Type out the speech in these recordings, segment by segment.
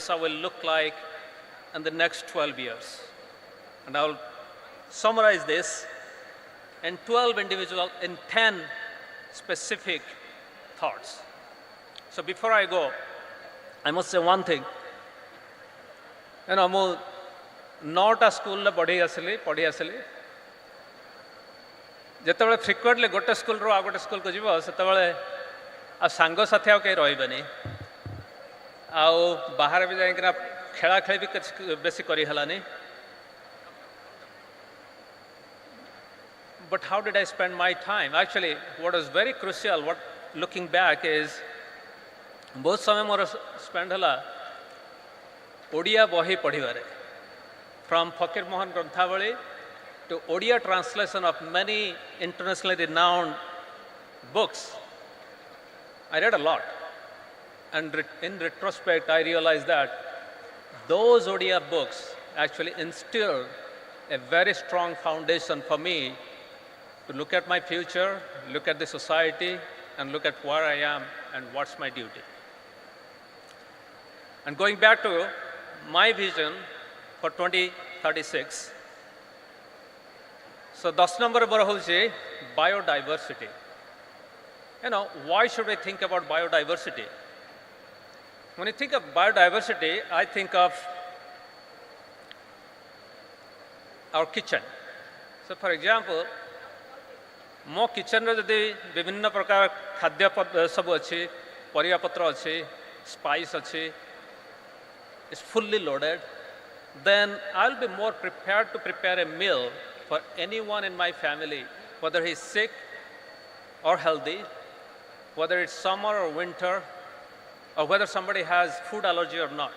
Odisha will look like in the next 12 years. And I'll summarize this in 10 specific thoughts. So before I go, I must say one thing. ମୁଁ नौटा school पढ़ी आसली जितेबाला frequently गोटे school रू आ गोटे school को जीव से सांग साथी आउ कहीं रही बाहर भी जाइना खेला खेली भी बेसी करहलानी. But how did I spend my time? Actually, what is very crucial, what looking back is, बहुत समय मोर स्पेंड हला ओडिया बही पढ़िबारे. From Fakir Mohan Granthavali to Odia translation of many internationally renowned books. I read a lot. And in retrospect, I realized that those Odia books actually instilled a very strong foundation for me to look at my future, look at the society, and look at where I am and what's my duty. And going back to my vision for 2036, so 10 number is biodiversity. Why should we think about biodiversity? When you think of biodiversity, I think of our kitchen. So for example, मो kitchen रे जदि विभिन्न प्रकार खाद्य सब अच्छी परिया पत्र अच्छी स्पाइस अच्छी is fully loaded, then I'll be more prepared to prepare a meal for anyone in my family, whether he's sick or healthy, whether it's summer or winter, or whether somebody has food allergy or not.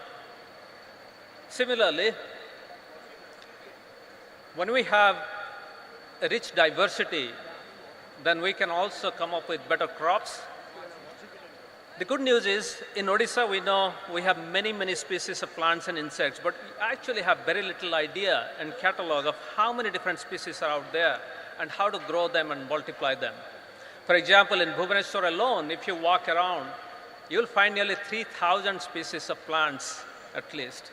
Similarly, when we have a rich diversity, then we can also come up with better crops. The good news is, in Odisha, we know we have many, many species of plants and insects, but we actually have very little idea and catalog of how many different species are out there and how to grow them and multiply them. For example, in Bhubaneswar alone, if you walk around, you'll find nearly 3,000 species of plants at least.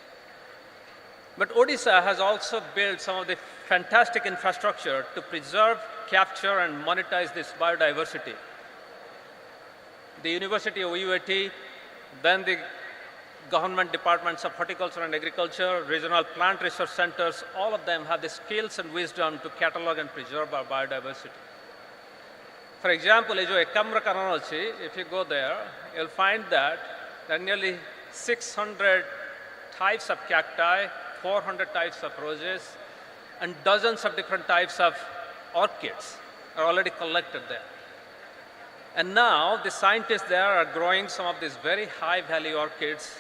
But Odisha has also built some of the fantastic infrastructure to preserve, capture, and monetize this biodiversity. The University of UAT, then the government departments of horticulture and agriculture, regional plant research centers, all of them have the skills and wisdom to catalog and preserve our biodiversity. For example, if you go there, you'll find that there are nearly 600 types of cacti, 400 types of roses, and dozens of different types of orchids are already collected there. And now the scientists there are growing some of these very high value orchids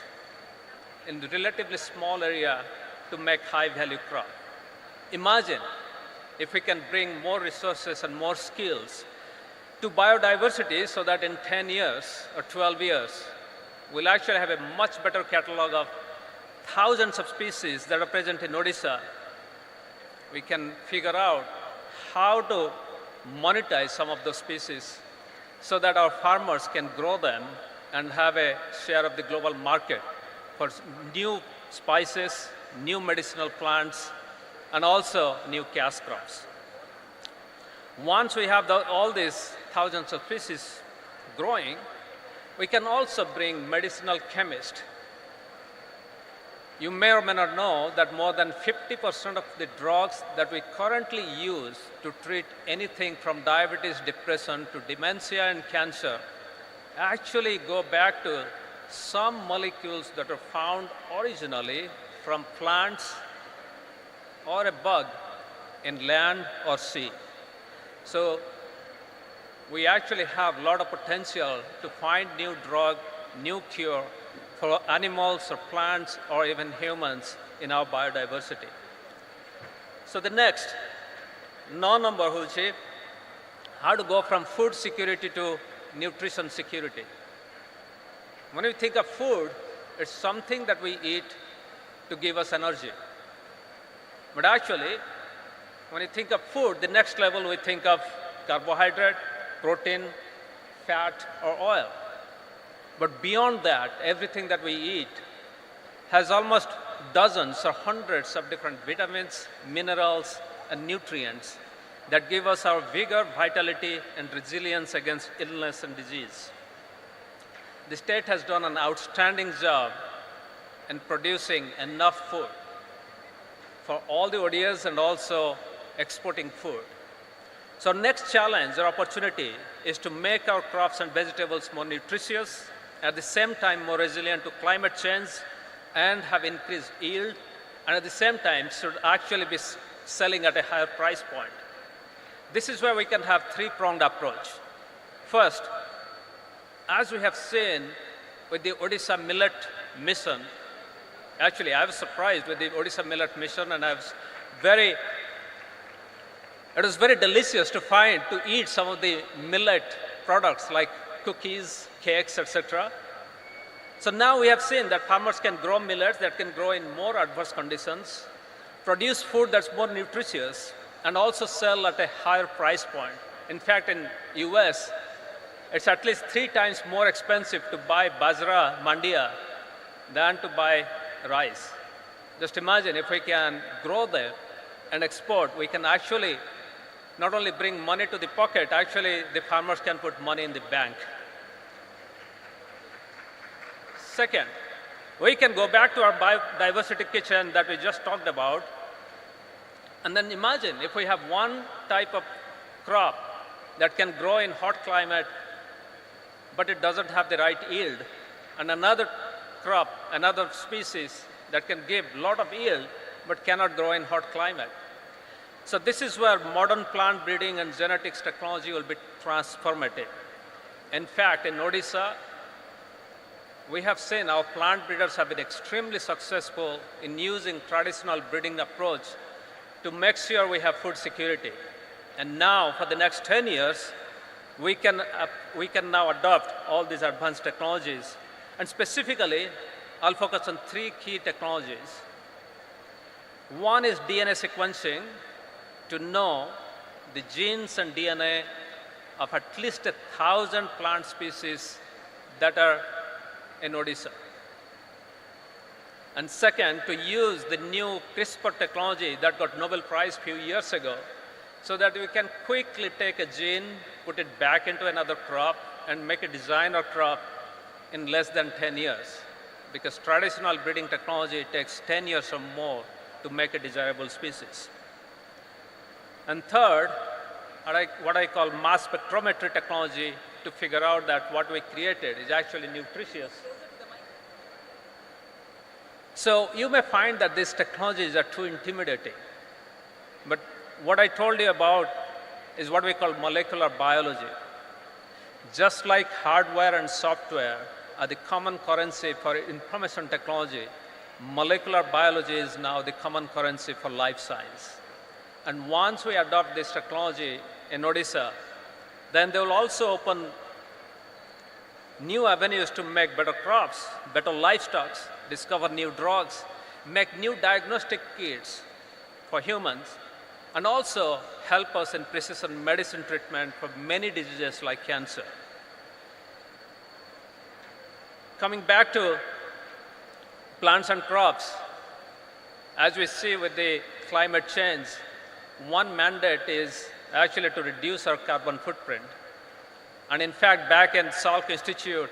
in a relatively small area to make high value crop. Imagine if we can bring more resources and more skills to biodiversity so that in 10 years or 12 years, we'll actually have a much better catalog of thousands of species that are present in Odisha. We can figure out how to monetize some of those species so that our farmers can grow them and have a share of the global market for new spices, new medicinal plants, and also new cash crops. Once we have all these thousands of species growing, we can also bring medicinal chemists. You may or may not know that more than 50% of the drugs that we currently use to treat anything from diabetes, depression to dementia and cancer actually go back to some molecules that are found originally from plants or a bug in land or sea. So we actually have a lot of potential to find new drug, new cure for animals or plants or even humans in our biodiversity. So the next, number is how to go from food security to nutrition security. When we think of food, it's something that we eat to give us energy. But actually, when you think of food, the next level we think of carbohydrate, protein, fat, or oil. But beyond that, everything that we eat has almost dozens or hundreds of different vitamins, minerals, and nutrients that give us our vigor, vitality, and resilience against illness and disease. The state has done an outstanding job in producing enough food for all the ODAs and also exporting food. So next challenge or opportunity is to make our crops and vegetables more nutritious, at the same time more resilient to climate change and have increased yield, and at the same time should actually be selling at a higher price point. This is where we can have three-pronged approach. First, as we have seen with the Odisha Millet Mission, actually I was surprised with the Odisha Millet Mission, and it was very delicious to eat some of the millet products like cookies, cakes, etc. So now we have seen that farmers can grow millets that can grow in more adverse conditions, produce food that's more nutritious, and also sell at a higher price point. In fact, in US, it's at least 3 times more expensive to buy bajra mandia than to buy rice. Just imagine if we can grow there and export, we can actually not only bring money to the pocket, actually the farmers can put money in the bank. Second, we can go back to our biodiversity kitchen that we just talked about, and then imagine if we have one type of crop that can grow in hot climate, but it doesn't have the right yield, and another crop, another species that can give a lot of yield, but cannot grow in hot climate. So this is where modern plant breeding and genetics technology will be transformative. In fact, in Odisha, we have seen our plant breeders have been extremely successful in using traditional breeding approach to make sure we have food security. And now, for the next 10 years, we can now adopt all these advanced technologies. And specifically, I'll focus on 3 key technologies. One is DNA sequencing, to know the genes and DNA of at least 1,000 plant species that are in Odisha. And second, to use the new CRISPR technology that got Nobel Prize a few years ago, so that we can quickly take a gene, put it back into another crop, and make a designer crop in less than 10 years. Because traditional breeding technology takes 10 years or more to make a desirable species. And third, what I call mass spectrometry technology, to figure out that what we created is actually nutritious. So you may find that these technologies are too intimidating. But what I told you about is what we call molecular biology. Just like hardware and software are the common currency for information technology, molecular biology is now the common currency for life science. And once we adopt this technology in Odisha, then they will also open new avenues to make better crops, better livestock, discover new drugs, make new diagnostic kits for humans, and also help us in precision medicine treatment for many diseases like cancer. Coming back to plants and crops, as we see with the climate change, one mandate is actually to reduce our carbon footprint. And in fact, back in Salk Institute,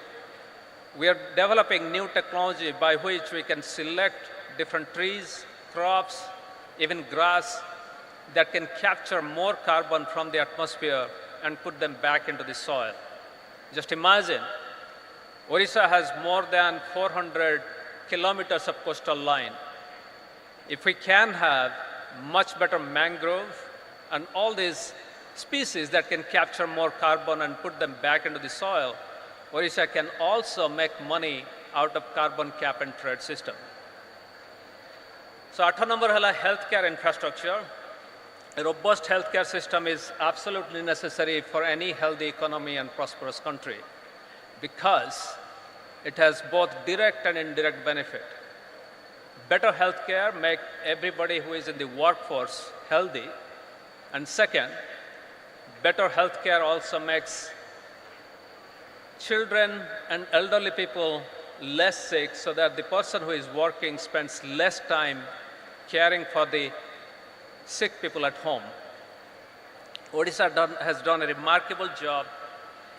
we are developing new technology by which we can select different trees, crops, even grass that can capture more carbon from the atmosphere and put them back into the soil. Just imagine, Odisha has more than 400 kilometers of coastal line. If we can have much better mangrove and all these species that can capture more carbon and put them back into the soil, Odisha can also make money out of carbon cap and trade system. So 8 number है healthcare infrastructure. A robust healthcare system is absolutely necessary for any healthy economy and prosperous country, because it has both direct and indirect benefit. Better healthcare makes everybody who is in the workforce healthy. And second, better healthcare also makes children and elderly people less sick so that the person who is working spends less time caring for the sick people at home. Odisha has done a remarkable job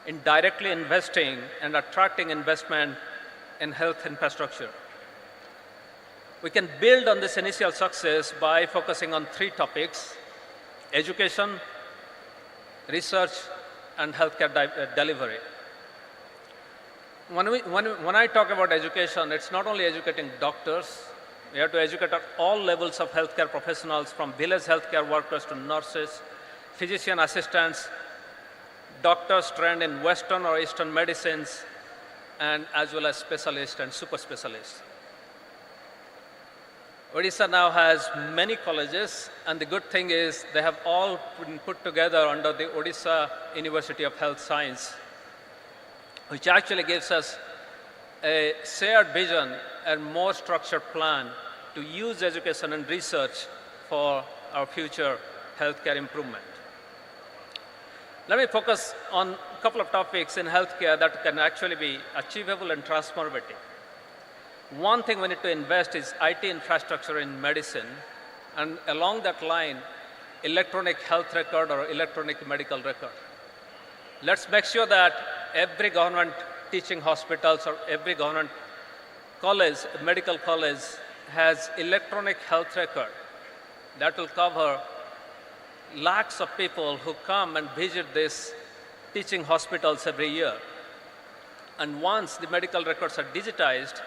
in directly investing and attracting investment in health infrastructure. We can build on this initial success by focusing on three topics: education, research, and healthcare delivery. When I talk about education, it's not only educating doctors. We have to educate at all levels of healthcare professionals, from village healthcare workers to nurses, physician assistants, doctors trained in Western or Eastern medicines, and as well as specialists and super specialists. Odisha now has many colleges, and the good thing is they have all been put together under the Odisha University of Health Science, which actually gives us a shared vision and more structured plan to use education and research for our future healthcare improvement. Let me focus on a couple of topics in healthcare that can actually be achievable and transformative. One thing we need to invest is IT infrastructure in medicine, and along that line, electronic health record or electronic medical record. Let's make sure that every government teaching hospitals or every government college, medical college, has electronic health record that will cover lakhs of people who come and visit these teaching hospitals every year. And once the medical records are digitized,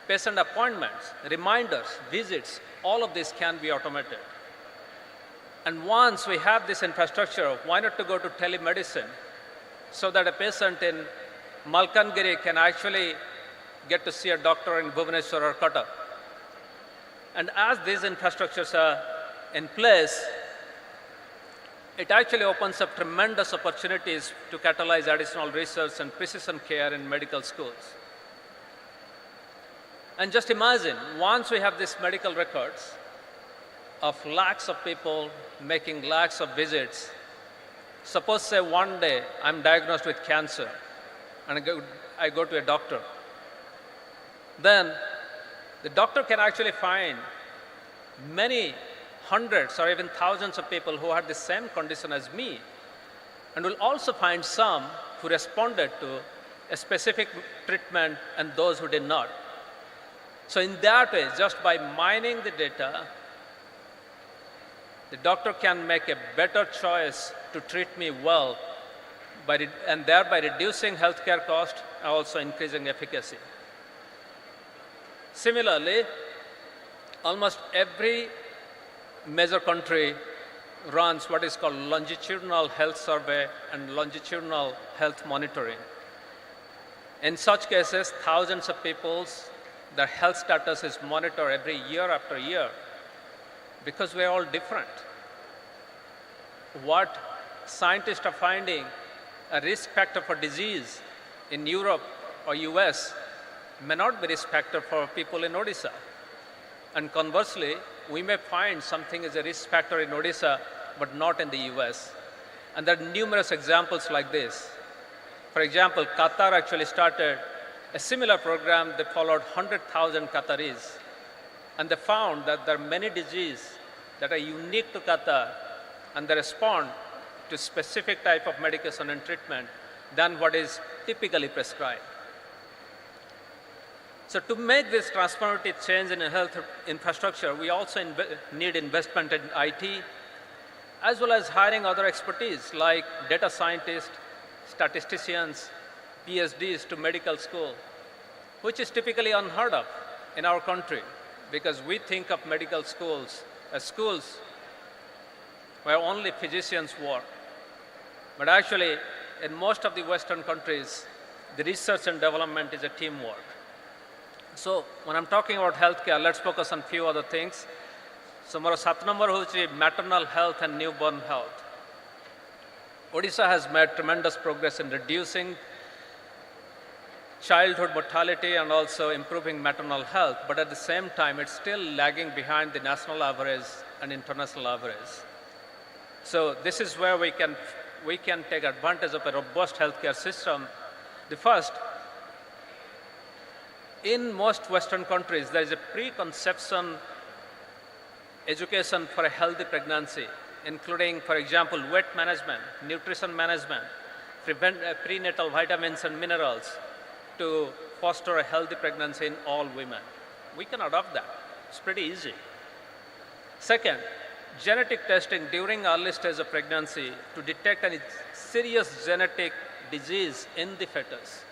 patient appointments, reminders, visits, all of this can be automated. And once we have this infrastructure, why not to go to telemedicine so that a patient in Malkangiri can actually get to see a doctor in Bhubaneswar or Cuttack. And as these infrastructures are in place, it actually opens up tremendous opportunities to catalyze additional research and precision care in medical schools. And just imagine, once we have these medical records of lakhs of people making lakhs of visits, suppose say one day I'm diagnosed with cancer and I go to a doctor. Then the doctor can actually find many hundreds or even thousands of people who had the same condition as me, and will also find some who responded to a specific treatment and those who did not. So in that way, just by mining the data, the doctor can make a better choice to treat me well, and thereby reducing healthcare cost and also increasing efficacy. Similarly, almost every major country runs what is called longitudinal health survey and longitudinal health monitoring. In such cases, thousands of people's their health status is monitored every year after year, because we're all different. What scientists are finding a risk factor for disease in Europe or US may not be risk factor for people in Odisha. And conversely, we may find something is a risk factor in Odisha, but not in the US. And there are numerous examples like this. For example, Qatar actually started a similar program. They followed 100,000 Qataris, and they found that there are many diseases that are unique to Qatar, and they respond to specific type of medication and treatment than what is typically prescribed. So to make this transformative change in health infrastructure, we also need investment in IT, as well as hiring other expertise like data scientists, statisticians, PhDs to medical school, which is typically unheard of in our country, because we think of medical schools as schools where only physicians work. But actually, in most of the Western countries, the research and development is a teamwork. So when I'm talking about healthcare, let's focus on few other things. So more 7 number hochi maternal health and newborn health. Odisha has made tremendous progress in reducing childhood mortality and also improving maternal health, but at the same time, it's still lagging behind the national average and international average. So this is where we can take advantage of a robust healthcare system. The first, In most Western countries, there is a preconception education for a healthy pregnancy, including, for example, weight management, nutrition management, prenatal vitamins and minerals to foster a healthy pregnancy in all women. We can adopt that. It's pretty easy. Second, genetic testing during early stage of pregnancy to detect any serious genetic disease in the fetus.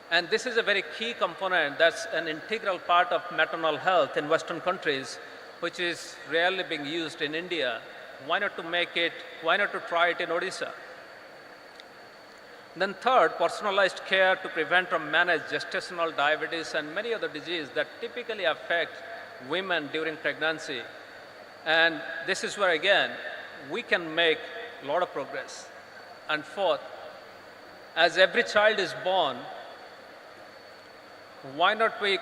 And this is a very key component that's an integral part of maternal health in Western countries, which is rarely being used in India. Why not to try it in Odisha? Then third, personalized care to prevent or manage gestational diabetes and many other diseases that typically affect women during pregnancy. And this is where, again, we can make a lot of progress. And fourth, as every child is born, why not we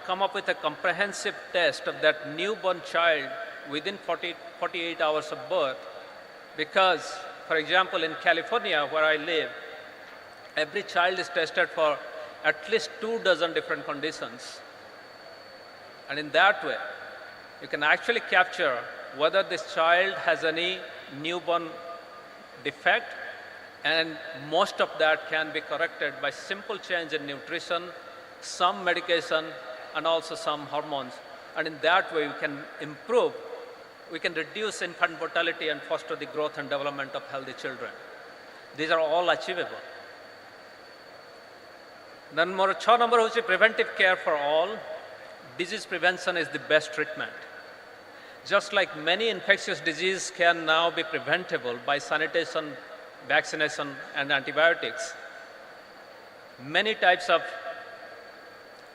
come up with a comprehensive test of that newborn child within 48 hours of birth? Because, for example, in California, where I live, every child is tested for at least 24 different conditions. And in that way, you can actually capture whether this child has any newborn defect, and most of that can be corrected by simple change in nutrition, some medication, and also some hormones. And in that way, we can reduce infant mortality and foster the growth and development of healthy children. These are all achievable. Then more 6 number hoche preventive care for all. Disease prevention is the best treatment. Just like many infectious diseases can now be preventable by sanitation, vaccination, and antibiotics, many types of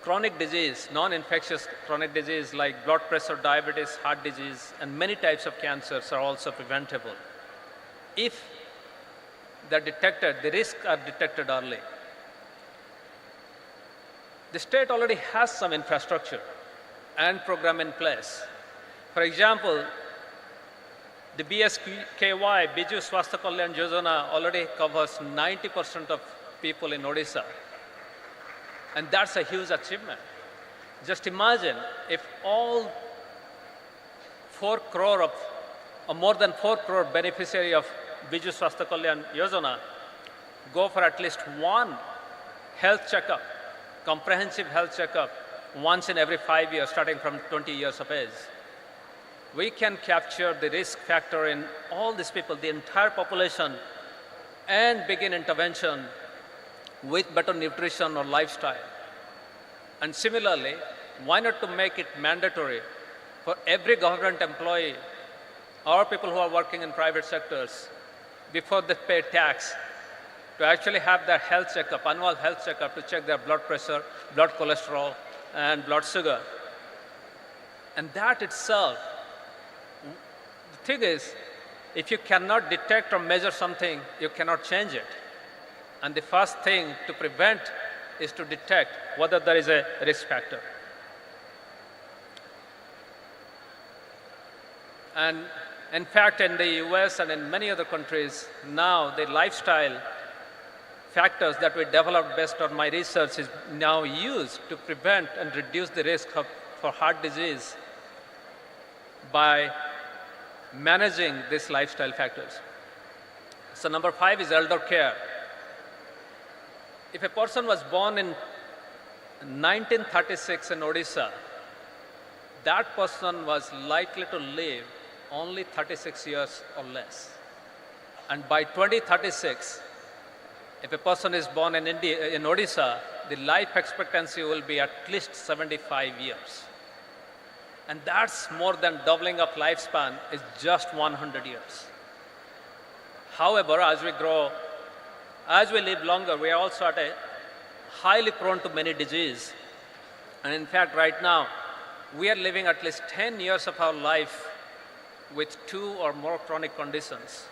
chronic disease, non-infectious chronic disease like blood pressure, diabetes, heart disease, and many types of cancers are also preventable if they're detected, the risks are detected early. The state already has some infrastructure and program in place. For example, the BSKY, Biju Swasthya Kalyan Yojana, already covers 90% of people in Odisha. And that's a huge achievement. Just imagine if all 4 crore or more than 4 crore beneficiary of Biju Swasthya Kalyan Yojana go for at least one health checkup, comprehensive health checkup, once in every 5 years, starting from 20 years of age. We can capture the risk factor in all these people, the entire population, and begin intervention with better nutrition or lifestyle. And similarly, why not to make it mandatory for every government employee or people who are working in private sectors before they pay tax to actually have their health checkup, annual health checkup, to check their blood pressure, blood cholesterol, and blood sugar. And that itself, the thing is, if you cannot detect or measure something, you cannot change it. And the first thing to prevent is to detect whether there is a risk factor. And in fact, in the US and in many other countries, now the lifestyle factors that we developed based on my research is now used to prevent and reduce the risk for heart disease by managing these lifestyle factors. So number 5 is elder care. If a person was born in 1936 in Odisha, that person was likely to live only 36 years or less. And by 2036, if a person is born in Odisha, the life expectancy will be at least 75 years. And that's more than doubling of lifespan is just 100 years. However, as we grow, as we live longer, we are also at a highly prone to many diseases. And in fact, right now, we are living at least 10 years of our life with 2 or more chronic conditions.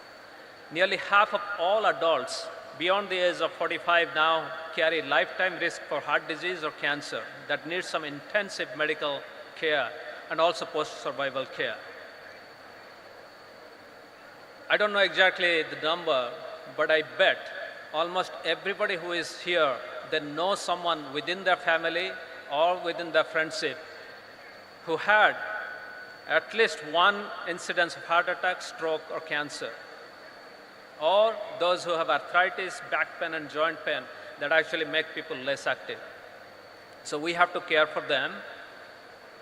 Nearly half of all adults beyond the age of 45 now carry lifetime risk for heart disease or cancer that needs some intensive medical care and also post-survival care. I don't know exactly the number, but I bet almost everybody who is here, they know someone within their family or within their friendship who had at least one incidence of heart attack, stroke, or cancer, or those who have arthritis, back pain, and joint pain that actually make people less active. So we have to care for them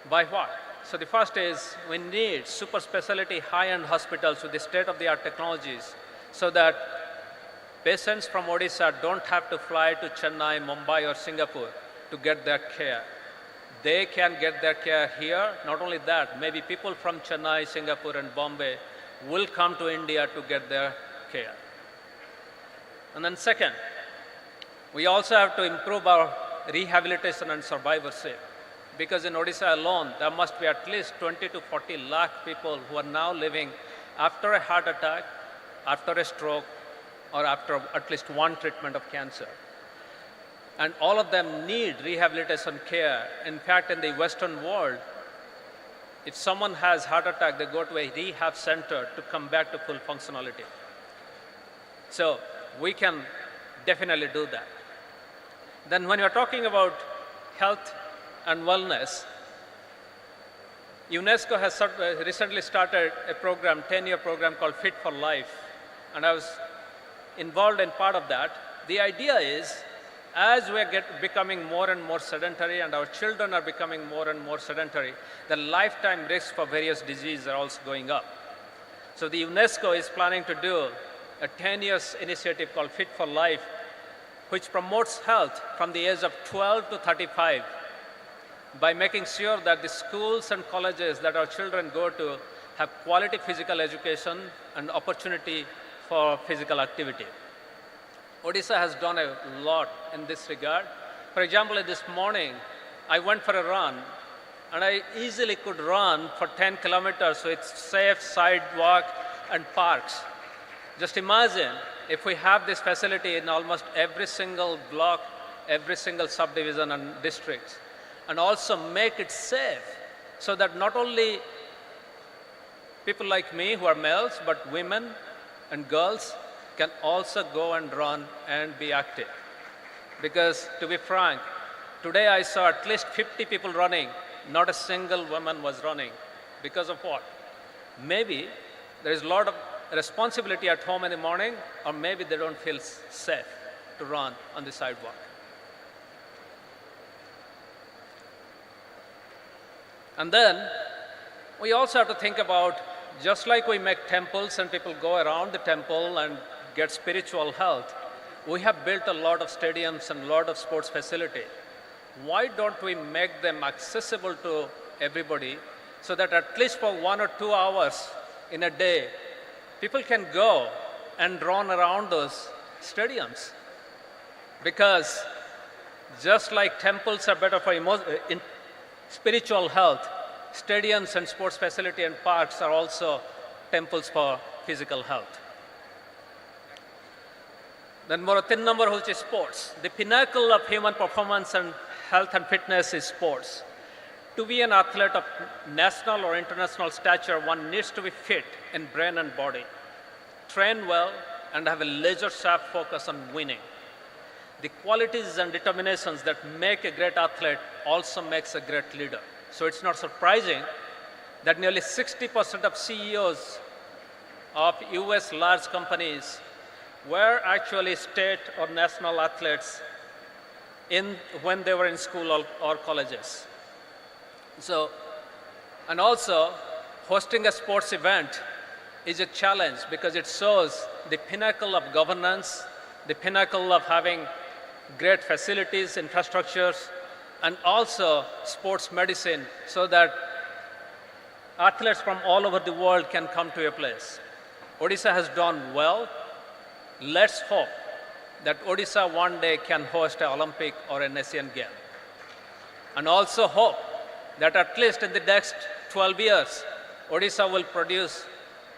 by what? So the first is we need super specialty high-end hospitals with the state-of-the-art technologies so that patients from Odisha don't have to fly to Chennai, Mumbai, or Singapore to get their care. They can get their care here. Not only that, maybe people from Chennai, Singapore, and Bombay will come to India to get their care. And then second, we also have to improve our rehabilitation and survivorship. Because in Odisha alone, there must be at least 20 to 40 lakh people who are now living after a heart attack, after a stroke, or after at least one treatment of cancer. And all of them need rehabilitation care. In fact, in the Western world, if someone has heart attack, they go to a rehab center to come back to full functionality. So we can definitely do that. Then when you're talking about health and wellness, UNESCO has recently started a program, 10-year program called Fit for Life. And I was involved in part of that. The idea is, as we are becoming more and more sedentary and our children are becoming more and more sedentary, the lifetime risks for various diseases are also going up. So the UNESCO is planning to do a 10-year initiative called Fit for Life, which promotes health from the age of 12 to 35 by making sure that the schools and colleges that our children go to have quality physical education and opportunity for physical activity. Odisha has done a lot in this regard. For example, this morning, I went for a run, and I easily could run for 10 kilometers with safe sidewalk and parks. Just imagine if we have this facility in almost every single block, every single subdivision and districts, and also make it safe so that not only people like me who are males, but women and girls can also go and run and be active. Because to be frank, today I saw at least 50 people running, not a single woman was running. Because of what? Maybe there is a lot of responsibility at home in the morning, or maybe they don't feel safe to run on the sidewalk. And then we also have to think about, just like we make temples and people go around the temple and get spiritual health, we have built a lot of stadiums and a lot of sports facility. Why don't we make them accessible to everybody so that at least for 1 or 2 hours in a day, people can go and run around those stadiums? Because just like temples are better for spiritual health, stadiums and sports facility and parks are also temples for physical health. Then more tin number which is sports. The pinnacle of human performance and health and fitness is sports. To be an athlete of national or international stature, one needs to be fit in brain and body, train well, and have a laser-sharp focus on winning. The qualities and determinations that make a great athlete also makes a great leader. So it's not surprising that nearly 60% of CEOs of US large companies were actually state or national athletes when they were in school or colleges. So, and also hosting a sports event is a challenge because it shows the pinnacle of governance, the pinnacle of having great facilities, infrastructures, and also sports medicine so that athletes from all over the world can come to a place. Odisha has done well. Let's hope that Odisha one day can host an Olympic or an Asian Game. And also hope that at least in the next 12 years, Odisha will produce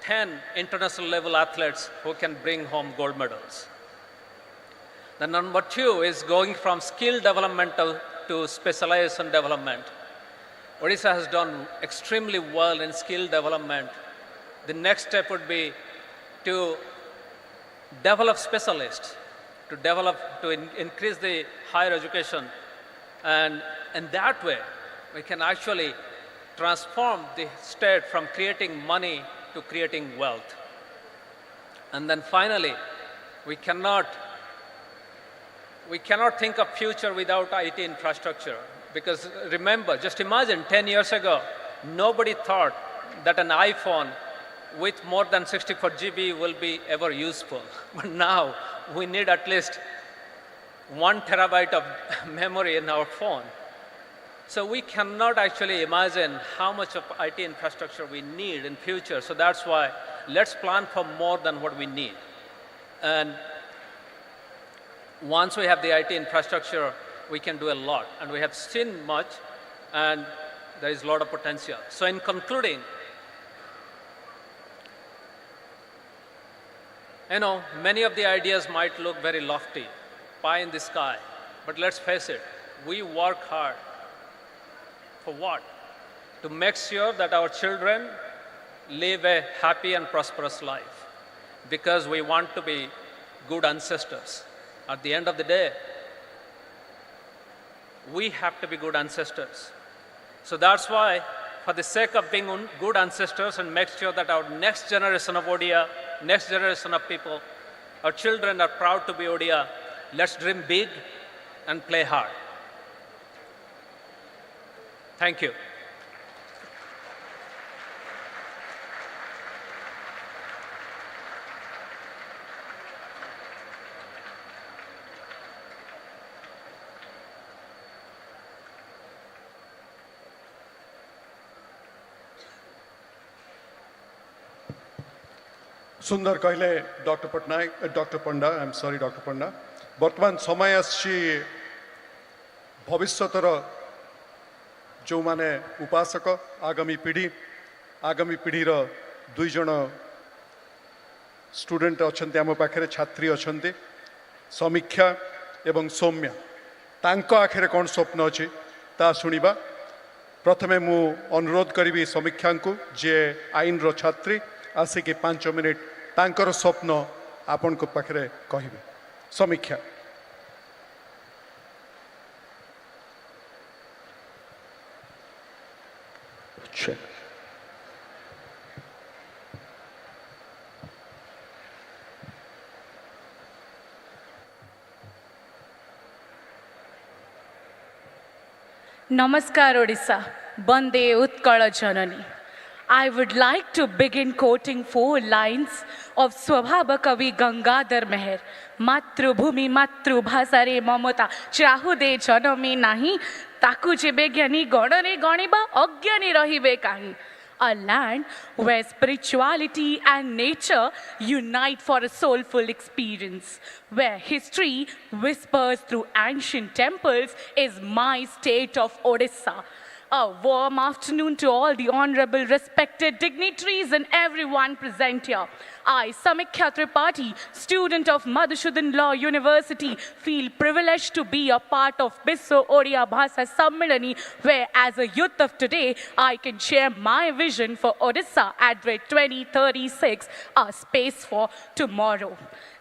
10 international level athletes who can bring home gold medals. The number 2 is going from skill development to specialization development. Odisha has done extremely well in skill development. The next step would be to develop specialists, to increase the higher education And in that way, we can actually transform the state from creating money to creating wealth. And then finally, we cannot think of future without IT infrastructure. Because remember, just imagine 10 years ago, nobody thought that an iPhone with more than 64 GB will be ever useful. But now we need at least 1 terabyte of memory in our phone. So we cannot actually imagine how much of IT infrastructure we need in future. So that's why let's plan for more than what we need. And once we have the IT infrastructure, we can do a lot. And we have seen much, and there is a lot of potential. So in concluding, many of the ideas might look very lofty, pie in the sky, but let's face it, we work hard. For what? To make sure that our children live a happy and prosperous life, because we want to be good ancestors. At the end of the day, we have to be good ancestors. So that's why, for the sake of being good ancestors and make sure that our next generation of Odia, next generation of people, our children are proud to be Odia, let's dream big and play hard. Thank you. सुंदर कहले doctor Patnaik doctor Panda I am sorry doctor Panda वर्तमान समय आसी भविष्यतर जो माने उपासक आगामी पीढ़ी दुई जन स्टूडेंट अच्छा आम पाखे छात्री अच्छा समीक्षा एवं सौम्य तांको आखिरे कौन स्वप्न अच्छी ता शुणा प्रथमे मु अनुरोध करी समीक्षा को जे आईन रो छात्री आसिक 5 मिनिट तांकर स्वप्न आपण को पाखरे कहिबे समीक्षा Namaskar Odisha, Bande Utkala Janani. I would like to begin quoting 4 lines of Swabhava Kavi Gangadhar Meher. Matrubhumi matrubhasare mamata chahude janami nahi taku jebe gyani ganare ganiba agyani rahibe kahi. A land where spirituality and nature unite for a soulful experience, where history whispers through ancient temples is my state of Odisha. A warm afternoon to all the honorable, respected dignitaries and everyone present here. I, Samikhya Tripathi, student of Madhusudan Law University, feel privileged to be a part of Bisso Odia Bhasa Sammelani, where as a youth of today, I can share my vision for Odisha at 2036, a space for tomorrow.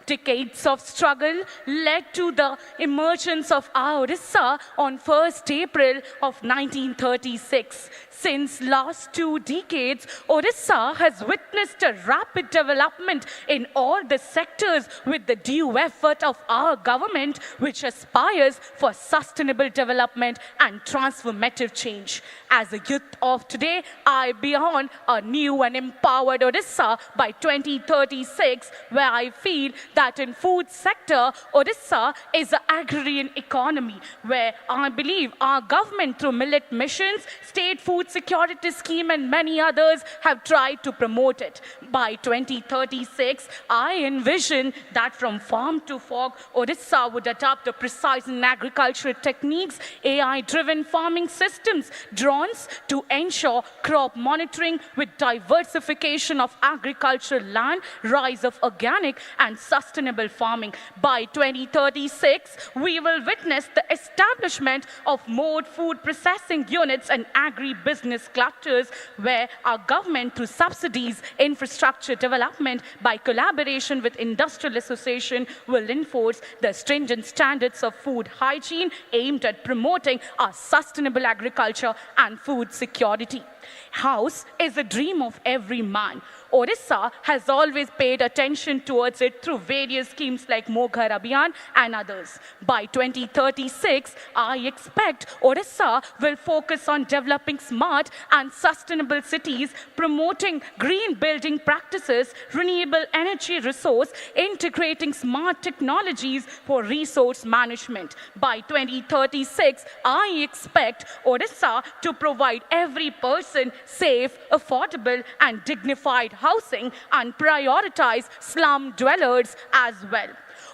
Decades of struggle led to the emergence of our Odisha on 1st April of 1936. Since last 2 decades, Odisha has witnessed a rapid development in all the sectors with the due effort of our government, which aspires for sustainable development and transformative change. As a youth of today, I beyond a new and empowered Odisha by 2036, where I feel that in food sector, Odisha is an agrarian economy, where I believe our government through millet missions, state food security scheme and many others have tried to promote it. By 2036, I envision that from farm to fork, Odisha would adopt the precise agricultural techniques, AI-driven farming systems, drones to ensure crop monitoring with diversification of agricultural land, rise of organic and sustainable farming. By 2036, we will witness the establishment of more food processing units and agri-business business clusters where our government, through subsidies, infrastructure development, by collaboration with industrial association, will enforce the stringent standards of food hygiene aimed at promoting our sustainable agriculture and food security. House is a dream of every man. Odisha has always paid attention towards it through various schemes like Moghar Abhiyan and others. By 2036, I expect Odisha will focus on developing smart and sustainable cities, promoting green building practices, renewable energy resource, integrating smart technologies for resource management. By 2036, I expect Odisha to provide every person safe, affordable, and dignified housing and prioritize slum dwellers as well.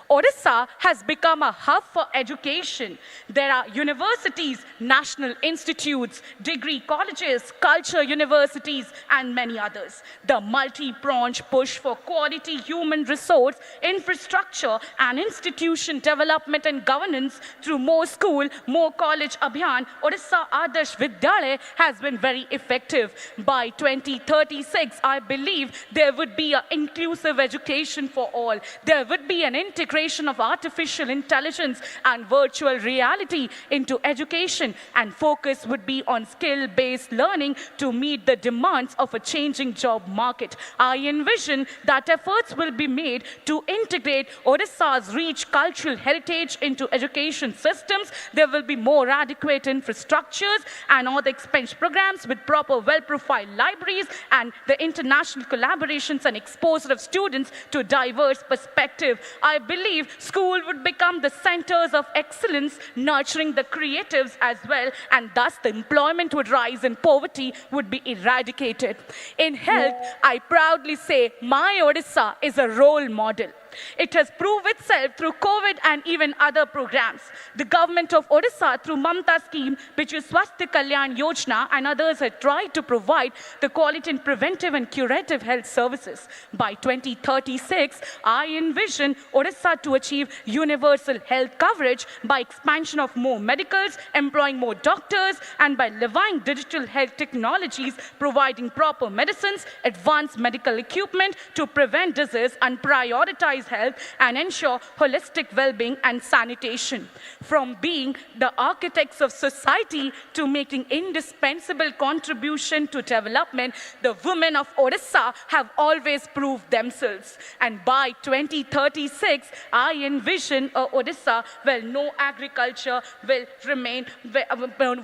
Odisha has become a hub for education. There are universities, national institutes, degree colleges, culture universities, and many others. The multi-pronged push for quality human resource, infrastructure, and institution development and governance through more school, more college Abhiyan, Odisha Adarsh Vidyalaya has been very effective. By 2036, I believe there would be an inclusive education for all. There would be an integration of artificial intelligence and virtual reality into education, and focus would be on skill-based learning to meet the demands of a changing job market. I envision that efforts will be made to integrate Odisha's rich cultural heritage into education systems. There will be more adequate infrastructures and all the expense programs with proper well-profiled libraries and the international collaborations and exposure of students to diverse perspective. I believe school would become the centers of excellence, nurturing the creatives as well, and thus the employment would rise and poverty would be eradicated. In health, I proudly say my Odisha is a role model. It has proved itself through COVID and even other programs. The government of Odisha, through Mamta scheme, which is Swasthya Kalyan Yojana, and others have tried to provide the quality in preventive and curative health services. By 2036, I envision Odisha to achieve universal health coverage by expansion of more medicals, employing more doctors, and by levying digital health technologies, providing proper medicines, advanced medical equipment to prevent disease and prioritize health and ensure holistic well-being and sanitation. From being the architects of society to making indispensable contribution to development, the women of Odisha have always proved themselves. And by 2036, I envision a Odisha where no agriculture will remain, where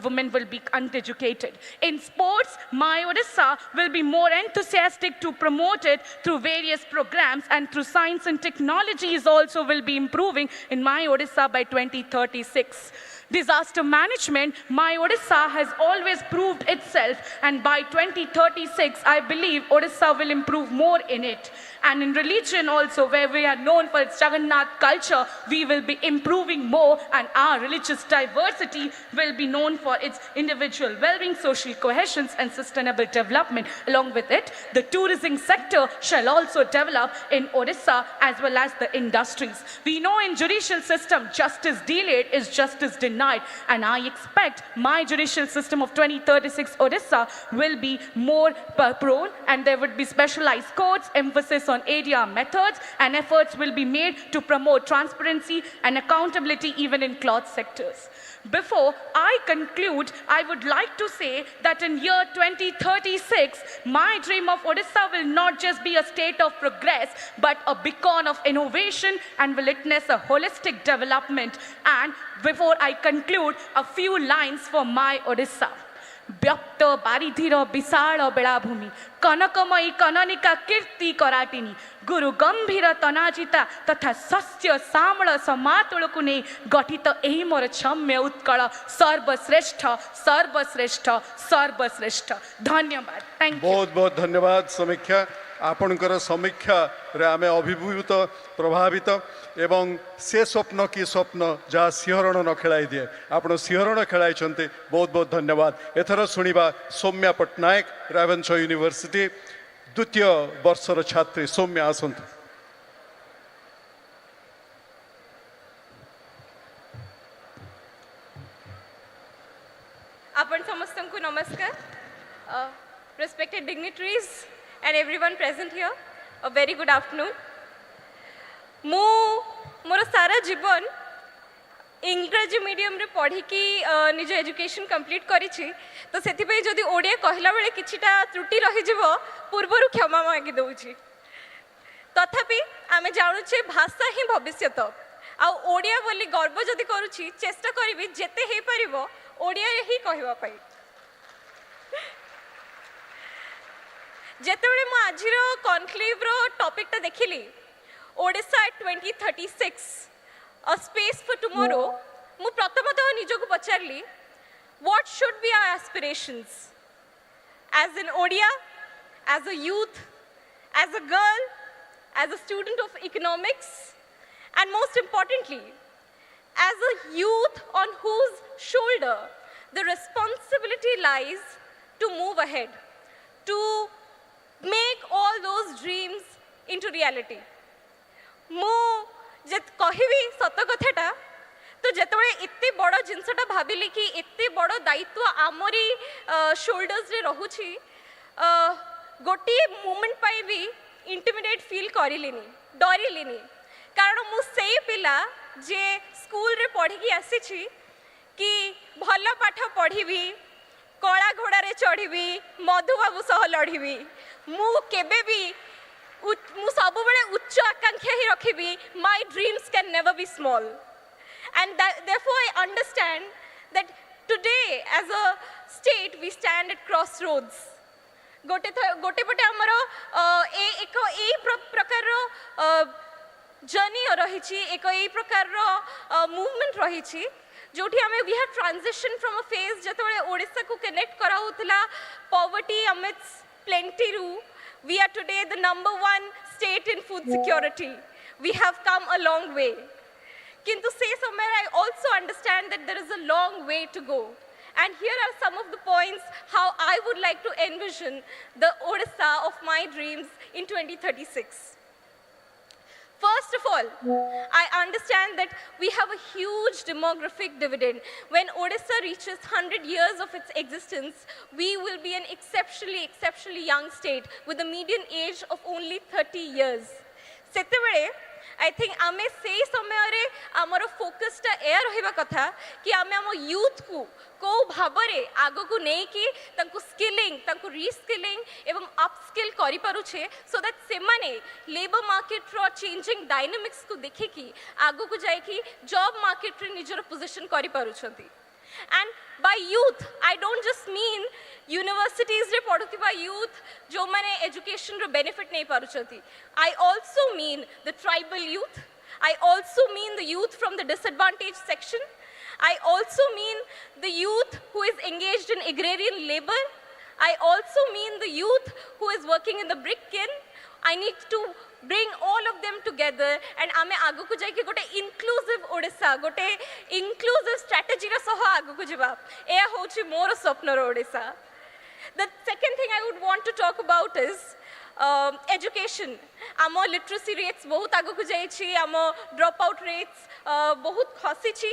women will be uneducated. In sports, my Odisha will be more enthusiastic to promote it through various programs, and through science and technologies also will be improving in my Odisha by 2036. Disaster management, my Odisha has always proved itself, and by 2036, I believe Odisha will improve more in it. And in religion also, where we are known for its Jagannath culture, we will be improving more, and our religious diversity will be known for its individual well-being, social cohesion, and sustainable development. Along with it, the tourism sector shall also develop in Odisha as well as the industries. We know in judicial system, justice delayed is justice denied, and I expect my judicial system of 2036 Odisha will be more prone, and there would be specialized courts, emphasis on ADR methods, and efforts will be made to promote transparency and accountability even in cloth sectors. Before I conclude, I would like to say that in year 2036, my dream of Odisha will not just be a state of progress, but a beacon of innovation, and will witness a holistic development. And before I conclude, a few lines for my Odisha. ବ୍ୟक्त बारिधिर विशाल बेलाभूमि कनकमयी कननिका कीर्ति कराटिनी गुरु गंभीर तनाजिता तथा सस्य सामल समातुलकु नै गठित एही मोर क्षम्य उत्कल सर्वश्रेष्ठ सर्वश्रेष्ठ सर्वश्रेष्ठ। धन्यवाद। Thank you. बहुत बहुत धन्यवाद समीक्षा। आपणकर समीक्षा रे आमे अभिभूत प्रभावित एवं से स्वप्न की स्वप्न जहाँ सिंहरण न खेलाई दिए आपण सिंहरण खेलाई। बहुत बहुत धन्यवाद। एथर शुणा सौम्या पट्टनायक रेवेन्सा यूनिवर्सिटी द्वितीय वर्षर छात्री। सौम्या आसतु। आपण समस्त को नमस्कार। respected dignitaries, and everyone present here, a very good afternoon. ମୁଁ ମୋର ସାରା ଜୀବନ ଇଂରାଜୀ ମିଡ଼ିୟମରେ ପଢ଼ିକି ନିଜ ଏଜୁକେସନ୍ କମ୍ପ୍ଲିଟ୍ କରିଛି, ତ ସେଥିପାଇଁ ଯଦି ଓଡ଼ିଆ କହିଲା ବେଳେ କିଛିଟା ତ୍ରୁଟି ରହିଯିବ ପୂର୍ବରୁ କ୍ଷମା ମାଗି ଦେଉଛି। ତଥାପି ଆମେ ଜାଣୁଛେ ଭାଷା ହିଁ ଭବିଷ୍ୟତ, ଆଉ ଓଡ଼ିଆ ବୋଲି ଗର୍ବ ଯଦି କରୁଛି ଚେଷ୍ଟା କରିବି ଯେତେ ହେଇପାରିବ ଓଡ଼ିଆରେ ହିଁ କହିବା ପାଇଁ। ଯେତେବେଳେ ମୁଁ ଆଜିର କନକ୍ଲେଭ୍ର ଟପିକ୍ଟା ଦେଖିଲି Odisha 2036 a space for tomorrow, ମୁଁ ପ୍ରଥମତଃ ନିଜକୁ ପଚାରିଲି what should be our aspirations as an Odia, as a youth, as a girl, as a student of economics, and most importantly as a youth on whose shoulder the responsibility lies to move ahead, to make all those dreams into reality. ମୁଁ ଯେ କହିବି ସତ କଥାଟା, ତ ଯେତେବେଳେ ଏତେ ବଡ଼ ଜିନିଷଟା ଭାବିଲି କି ଏତେ ବଡ଼ ଦାୟିତ୍ୱ ଆମରି ଶୋଲ୍ଡର୍ସରେ ରହୁଛି, ଗୋଟିଏ ମୁମେଣ୍ଟ ପାଇଁ ବି ଇଣ୍ଟିମିଡେଟ୍ ଫିଲ୍ କରିଲିନି, ଡରିଲିନି। କାରଣ ମୁଁ ସେଇ ପିଲା ଯେ ସ୍କୁଲରେ ପଢ଼ିକି ଆସିଛି କି ଭଲ ପାଠ ପଢ଼ିବି, କଳା ଘୋଡ଼ାରେ ଚଢ଼ିବି, ମଧୁବାବୁ ସହ ଲଢ଼ିବି। ମୁଁ କେବେ ବି ମୁଁ ସବୁବେଳେ ଉଚ୍ଚ ଆକାଂକ୍ଷା ହିଁ ରଖିବି। My dreams can never be small, and therefore I understand that today as a state we stand at crossroads. गोटे पटे आमर एक प्रकार जर्नी रही, एक प्रकार मूवमेंट रही, जोठी आम we have transition from a phase जिते ओडिशा को कनेक्ट कराउथला पॉवर्टी अमिट्स प्लेंटी रू we are today the number 1 state in food security. We have come a long way. Kintu say somewhere I also understand that there is a long way to go. And here are some of the points how I would like to envision the Odisha of my dreams in 2036. First of all, I understand that we have a huge demographic dividend. When Odisha reaches 100 years of its existence, we will be an exceptionally young state with a median age of only 30 years. Setebele, I think ame sei samayare amar focus ta air rahiba katha ki ame am youth ku ko bhabare ago ku nei ki tanku skilling, tanku reskilling ebong upskill kari paruche, so that semane labor market ro changing dynamics ku dekhi ki ago ku jai ki job market re nijor position kari paruchanti. And by youth I don't just mean universities re padhuଥିବା youth jo mane education ro benefit nei paruchanti. I also mean the tribal youth, I also mean the youth from the disadvantaged section, I also mean the youth who is engaged in agrarian labor, I also mean the youth who is working in the brick kiln. I need to bring all of them together and ame agu ku jai ki gote inclusive Odisha, gote inclusive strategy ra saha agu ku jiba. Eya hochi moro swapna ro Odisha. The second thing I would want to talk about is education. Amo literacy rates bahut agu ku jaichi, amo dropout rates bahut khasichi,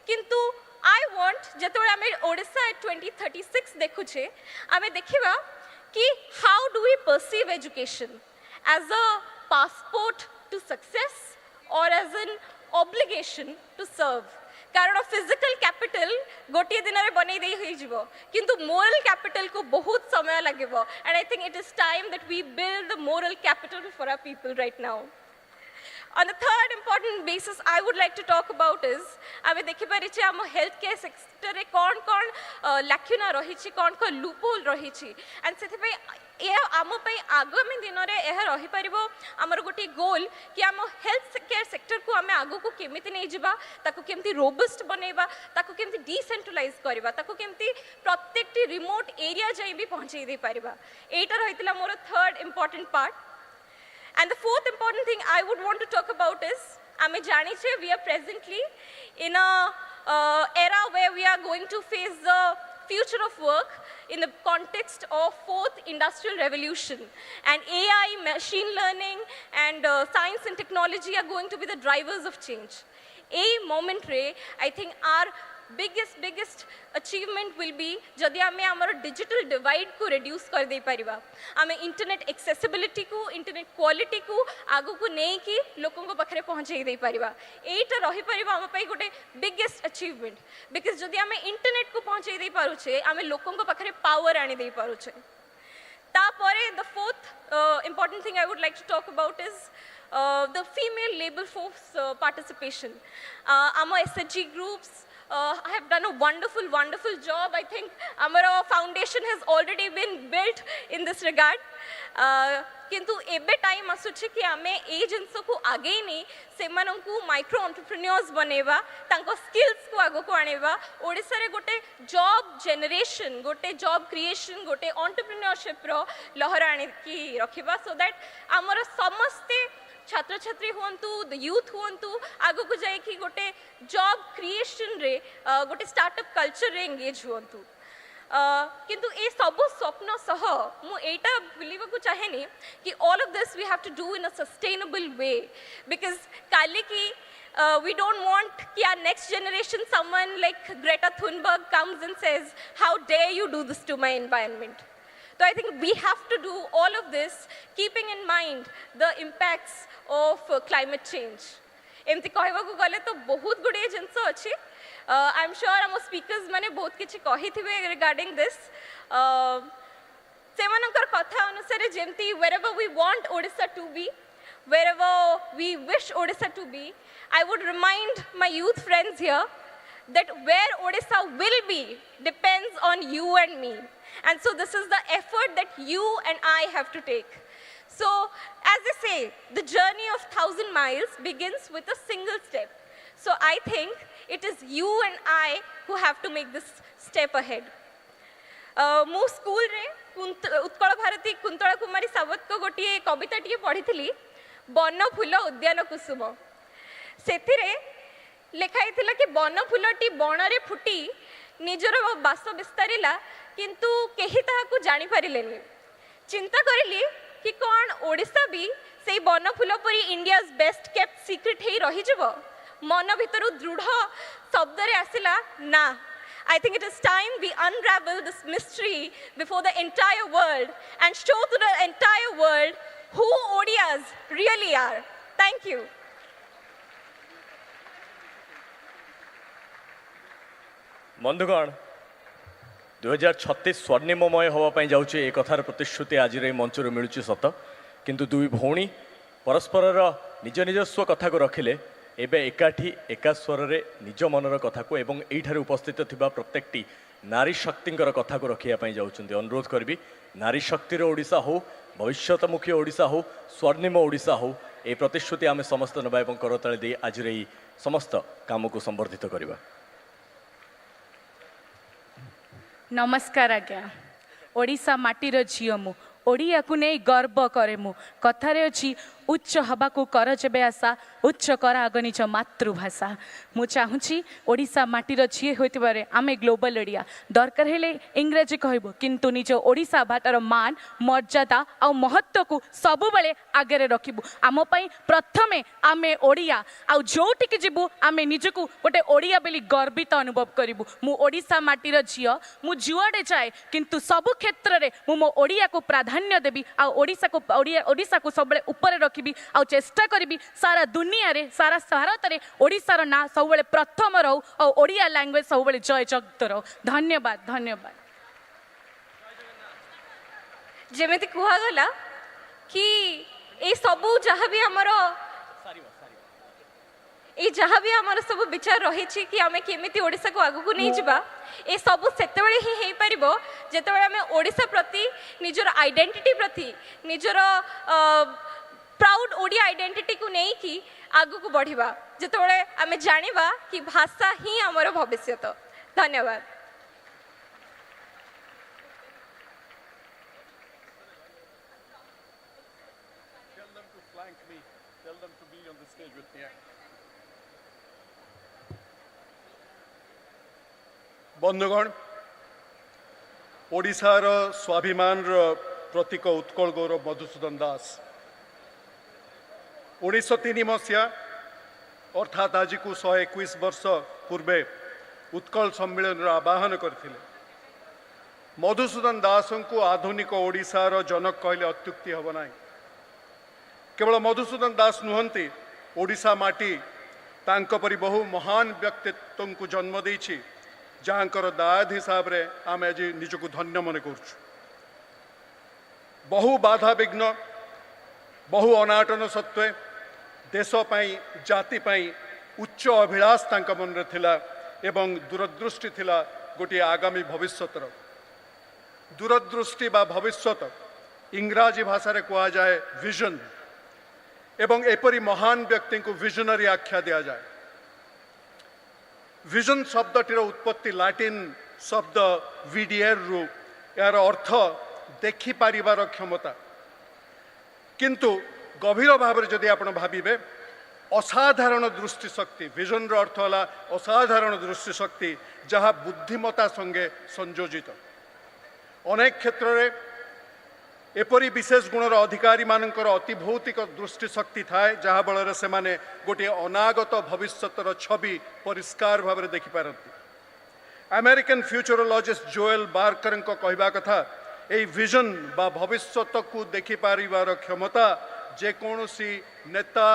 kintu I want जेतबे आमे ओडिशा 2036 देखुछे आमे देखिबा कि how do we perceive education as a passport to success or as an obligation to serve. कारण physical capital गोटिए दिन रे बनै देई होई जिवो, किंतु moral capital को बहुत समय लागेबो, and I think it is time that we build the moral capital for our people right now. On the third important basis I would like to talk about is आमे देखि परिचे आम health care sector रे कोन lacuna रहिछि, कोन loophole रहिछि, and सेथि पे ए आम पई आगामी दिन रे एह रहि परिबो हमर गोटी गोल कि आम हेल्थ केयर सेक्टर को आमे आगो को केमिति नै जिबा, ताको केमिति रोबस्ट बनेबा, ताको केमिति डिसेंट्रलाइज करबा, ताको केमिति प्रत्येकटी रिमोट एरिया जाई भी पहुंचै दे परिबा। एटा रहितला मोर third important part. And the fourth important thing I would want to talk about is, ame janiche we are presently in a era where we are going to face the future of work in the context of fourth industrial revolution, and AI, machine learning and science and technology are going to be the drivers of change. A moment re I think our biggest achievement will be जदि आमे आमर digital divide को reduce कर दे परिबा आमे internet accessibility को internet quality को आगो को नहीं कि लोगों को पाखरे पहुंचे दे परिबा एटा रही परिबा आम पई गोटे biggest achievement because जदि आमे internet को पहुंचे दे पारुछे आमे लोगों को पाखरे power आनी दे पारुछे तापरे the fourth important thing I would like to talk about is the female labor force participation. Our SHG groups have done a wonderful job. I think our foundation has already been built in this regard. किंतु एबे time आसुछि कि आमे ए जिंस को आगे नहीं से माननकु micro entrepreneurs बनेबा तांको स्किल्स को आगो को आनेबा ओडिसा रे गोटे जॉब जनरेशन गोटे जॉब क्रिएशन गोटे एंटरप्रेन्योरशिप रो लहर आनी की रखिबा सो दैट हमर समस्ते छात्र छात्री हुंतु द यूथ हुंतु आगो को जाय कि गोटे जॉब क्रिएशन रे गोटे स्टार्टअप कल्चर रे एंगेज हुंतु किंतु ए सब स्वप्न सह मु एटा बिलीव को चाहेनी कि all of this we have to do in a sustainable way because काली की we don't want कि our next generation someone like Greta Thunberg comes and says how dare you do this to my environment. So I think we have to do all of this keeping in mind the impacts of climate change. एमती कहबा को गले तो बहुत गुडे जिंस अछि I am sure हम speakers माने बहुत किछि कहि थिबे रिगार्डिंग दिस सेमानकर कथा अनुसार जेमती wherever we want Odisha to be wherever we wish Odisha to be I would remind my youth friends here that where Odisha will be depends on you and me and so this is the effort that you and I have to take. So, as they say, the journey of 1,000 miles begins with a single step. So, I think it is you and I who have to make this step ahead. मो school रे उत्कल भारती कुंतला कुमारी सावत को गोटे कविता T पढ़ी थी one फूल उद्यान कुसुम से लेखाई थिला कि वन फूलटी बणरे फुटी निजर बास विस्तारिला किंतु केही ताहाकु जानि पारिलेनी चिंता करिली कि कौन ओडिशा भी से वन फूल परी इंडियाज बेस्ट केप्ट सीक्रेट हे रही जबो मन भितर दृढ़ शब्द रे आसिला ना I think it is time we unravel this mystery before the entire world and show to the entire world who Odias really are. Thank you. बंधुगण 2036 स्वर्णिममय होवाई जाऊँचे एक कथार प्रतिश्रुति आज मंचर मिलूँ सत किंतु दुई भौणी परस्पर निज निजस्व कथा को रखिले एबे एकाठी एका स्वर रे निज मनर कथा को एवं एठारे उपस्थित थिबा प्रत्येकटी नारी शक्तिंकर कथा को रखिया जाउछन्ती अनुरोध करबी नारी शक्तिर ओडिशा हो भविष्यतमुखी ओडिशा हो स्वर्णिम ओडिशा हो ए प्रतिश्रुति आमे समस्त नबा एवं करताळे दे आज रे समस्त काम को संवर्धित करबा। नमस्कार आज्ञा ओडिशा माटीर झियो मु ओडिया को नहीं गर्व करे मु कथारे अछि उच्च हवा को कर जेबे आशा उच्च कर आग निज मातृभाषा मु चाहूँगी ओडिशा माटीर झीए होइतिबारे आमे ग्लोबल ओडिया दरकार हेले इंग्रजी कहबो किंतु निज ओडिशा भाषार मान मर्यादा आ महत्व को सबु बेले आगे रखिबु आम पई प्रथमे आमे ओडिया आ जोटिक जिबु आमे निजको गोटे ओडिया बेली गर्वित अनुभव करिबु मु ओडिशा माटीर झियो मु जुआडे जाए किंतु सबु क्षेत्र रे मु मो ओडिया को प्राधान्य देबी आ ओडिशा को सब बेले ऊपर रखी आ चेष्टा करी सारा दुनिया रे सारा भारत रे ओडिशार ना सब प्रथम रहू और ओडिया लैंग्वेज सब जय जगत रहो। धन्यवाद धन्यवाद। जेमेति कुहागला कि ए सबु जहाँ भी हमर ए जहाँ भी हमर सब विचार रही कि आमे केमिति ओडिशा को आगु को नहीं जिबा ए सबु सेतेबेले ही हेई परिबो जेतेबेले आमे ओडिशा प्रति निजर आइडेंटिटी प्रति निजर प्राउड ओडिया आइडेंटिटी को नहीं कि आगु को बढ़िबा जेतेबेले आमे जानिबा कि भाषा ही हमर भविष्यत। धन्यवाद। बंधुगण ओडिशार स्वाभिमान प्रतीक उत्कल गौरव मधुसूदन दास 1903 मसीहा अर्थात आज को 121 वर्ष पूर्वे उत्कल सम्मेलन आह्वान करथिले। मधुसूदन दास को आधुनिक ओडिशार जनक कहले अत्युक्ति हब नाही। केवल मधुसूदन दास नुहंती, ओडिशा माटी तांको परि बहु महान व्यक्तित्व को जन्म देछि, जहाँकर दायाद हिसाब रे आम आज निजको धन्य मन करछु। बहु बाधा विघ्न, बहु अनाटन सत्वे देश पाई जाति पाई उच्च अभिलाष तांका मन रे थिला एवं दूरदृष्टि थिला गोटे आगामी भविष्यतर। दूरदृष्टि बा भविष्यत इंग्राजी भाषा रे कहा जाए विजन, एवं एपरी महान व्यक्ति को विजनरी आख्या दिया जाए। विजन शब्दटीर उत्पत्ति लाटिन शब्द विडिएर रु यार अर्थ देखि पारिबार क्षमता, किंतु गभीर भाव जदि आपण भाविबे असाधारण दृष्टि शक्ति, विजन रो अर्थ होला असाधारण दृष्टि शक्ति जहाँ बुद्धिमता संगे संयोजित। अनेक क्षेत्र रे एपरी विशेष गुणर अधिकारी मानकर अति भौतिक दृष्टि शक्ति थाए, जहाँ बल से माने गोटे अनागत भविष्यतर छवि परिष्कार भाव में देखिपारती। अमेरिकन फ्यूचरोलॉजिस्ट जोएल बार्कर कहवा कथा, यही विजन बा भविष्यत को देखिपार क्षमता जेकोसी नेता,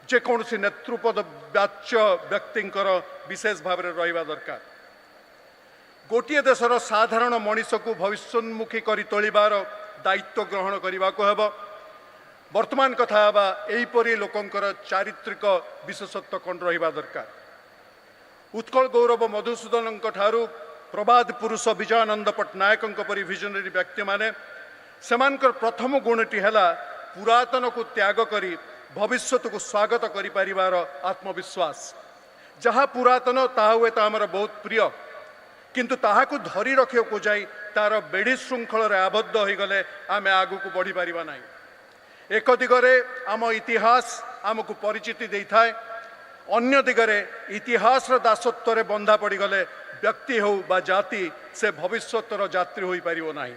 जेकोसी नेतृपद वाच्य व्यक्तिंकर विशेष भाव में रहिबा दरकार। गोटे देशर साधारण मनीष को भविष्योन्मुखी कर तोलिबार दायित्व ग्रहण करने को हेब। वर्तमान कथा हवा एहीपरि लोकंकर चारित्रिक विशेषत्व कौन रहिबा दरकार। उत्कल गौरव मधुसूदन ठारू प्रबाद पुरुष विजयानंद पट्टनायक परि विजनरी व्यक्ति माने सेमानकर प्रथम गुणटी है पुरातन को त्याग करी भविष्यत को स्वागत करि परिवार आत्मविश्वास। जहाँ पुरातन ताहा हुए तो आमर बहुत प्रिय, किंतु ताहाकु धरी रखियो को जाई तार बेड़ी श्रृंखल रे आबद्ध हो गले आमे आगु को बढ़ी पारिबा नाही। एक दिगरे आम इतिहास आमको परिचिति देई थाए, अन्य दिगरे इतिहास रो दासत्व रे बंधा पड़ी गले व्यक्ति हो बा जाति से भविष्यतर यात्री होई पारिबो नाही।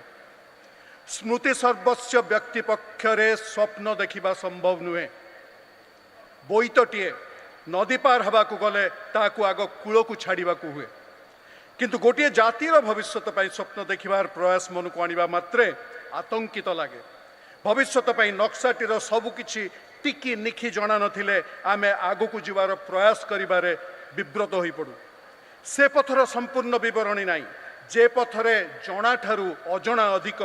स्मृति सर्वस्व व्यक्ति पक्षरे स्वप्न देखिबा संभव नुहे। बोईतटीए नदी पार हवा को गले ताकू आग कूल को छाड़िबा को हुए, किंतु गोटे जातिर भविष्यत पाई स्वप्न देखिबार प्रयास मन को आनिबा मात्रे आतंकित लागे। भविष्यत पाई नक्साटीर सबुकिछि टिकी निखि जणा नथिले आमे आगकू जीवार प्रयास करिबारे विब्रत होई पडू। से पथर संपूर्ण विवरणी नाही, जे पथरे जणा ठारू अजणा अधिक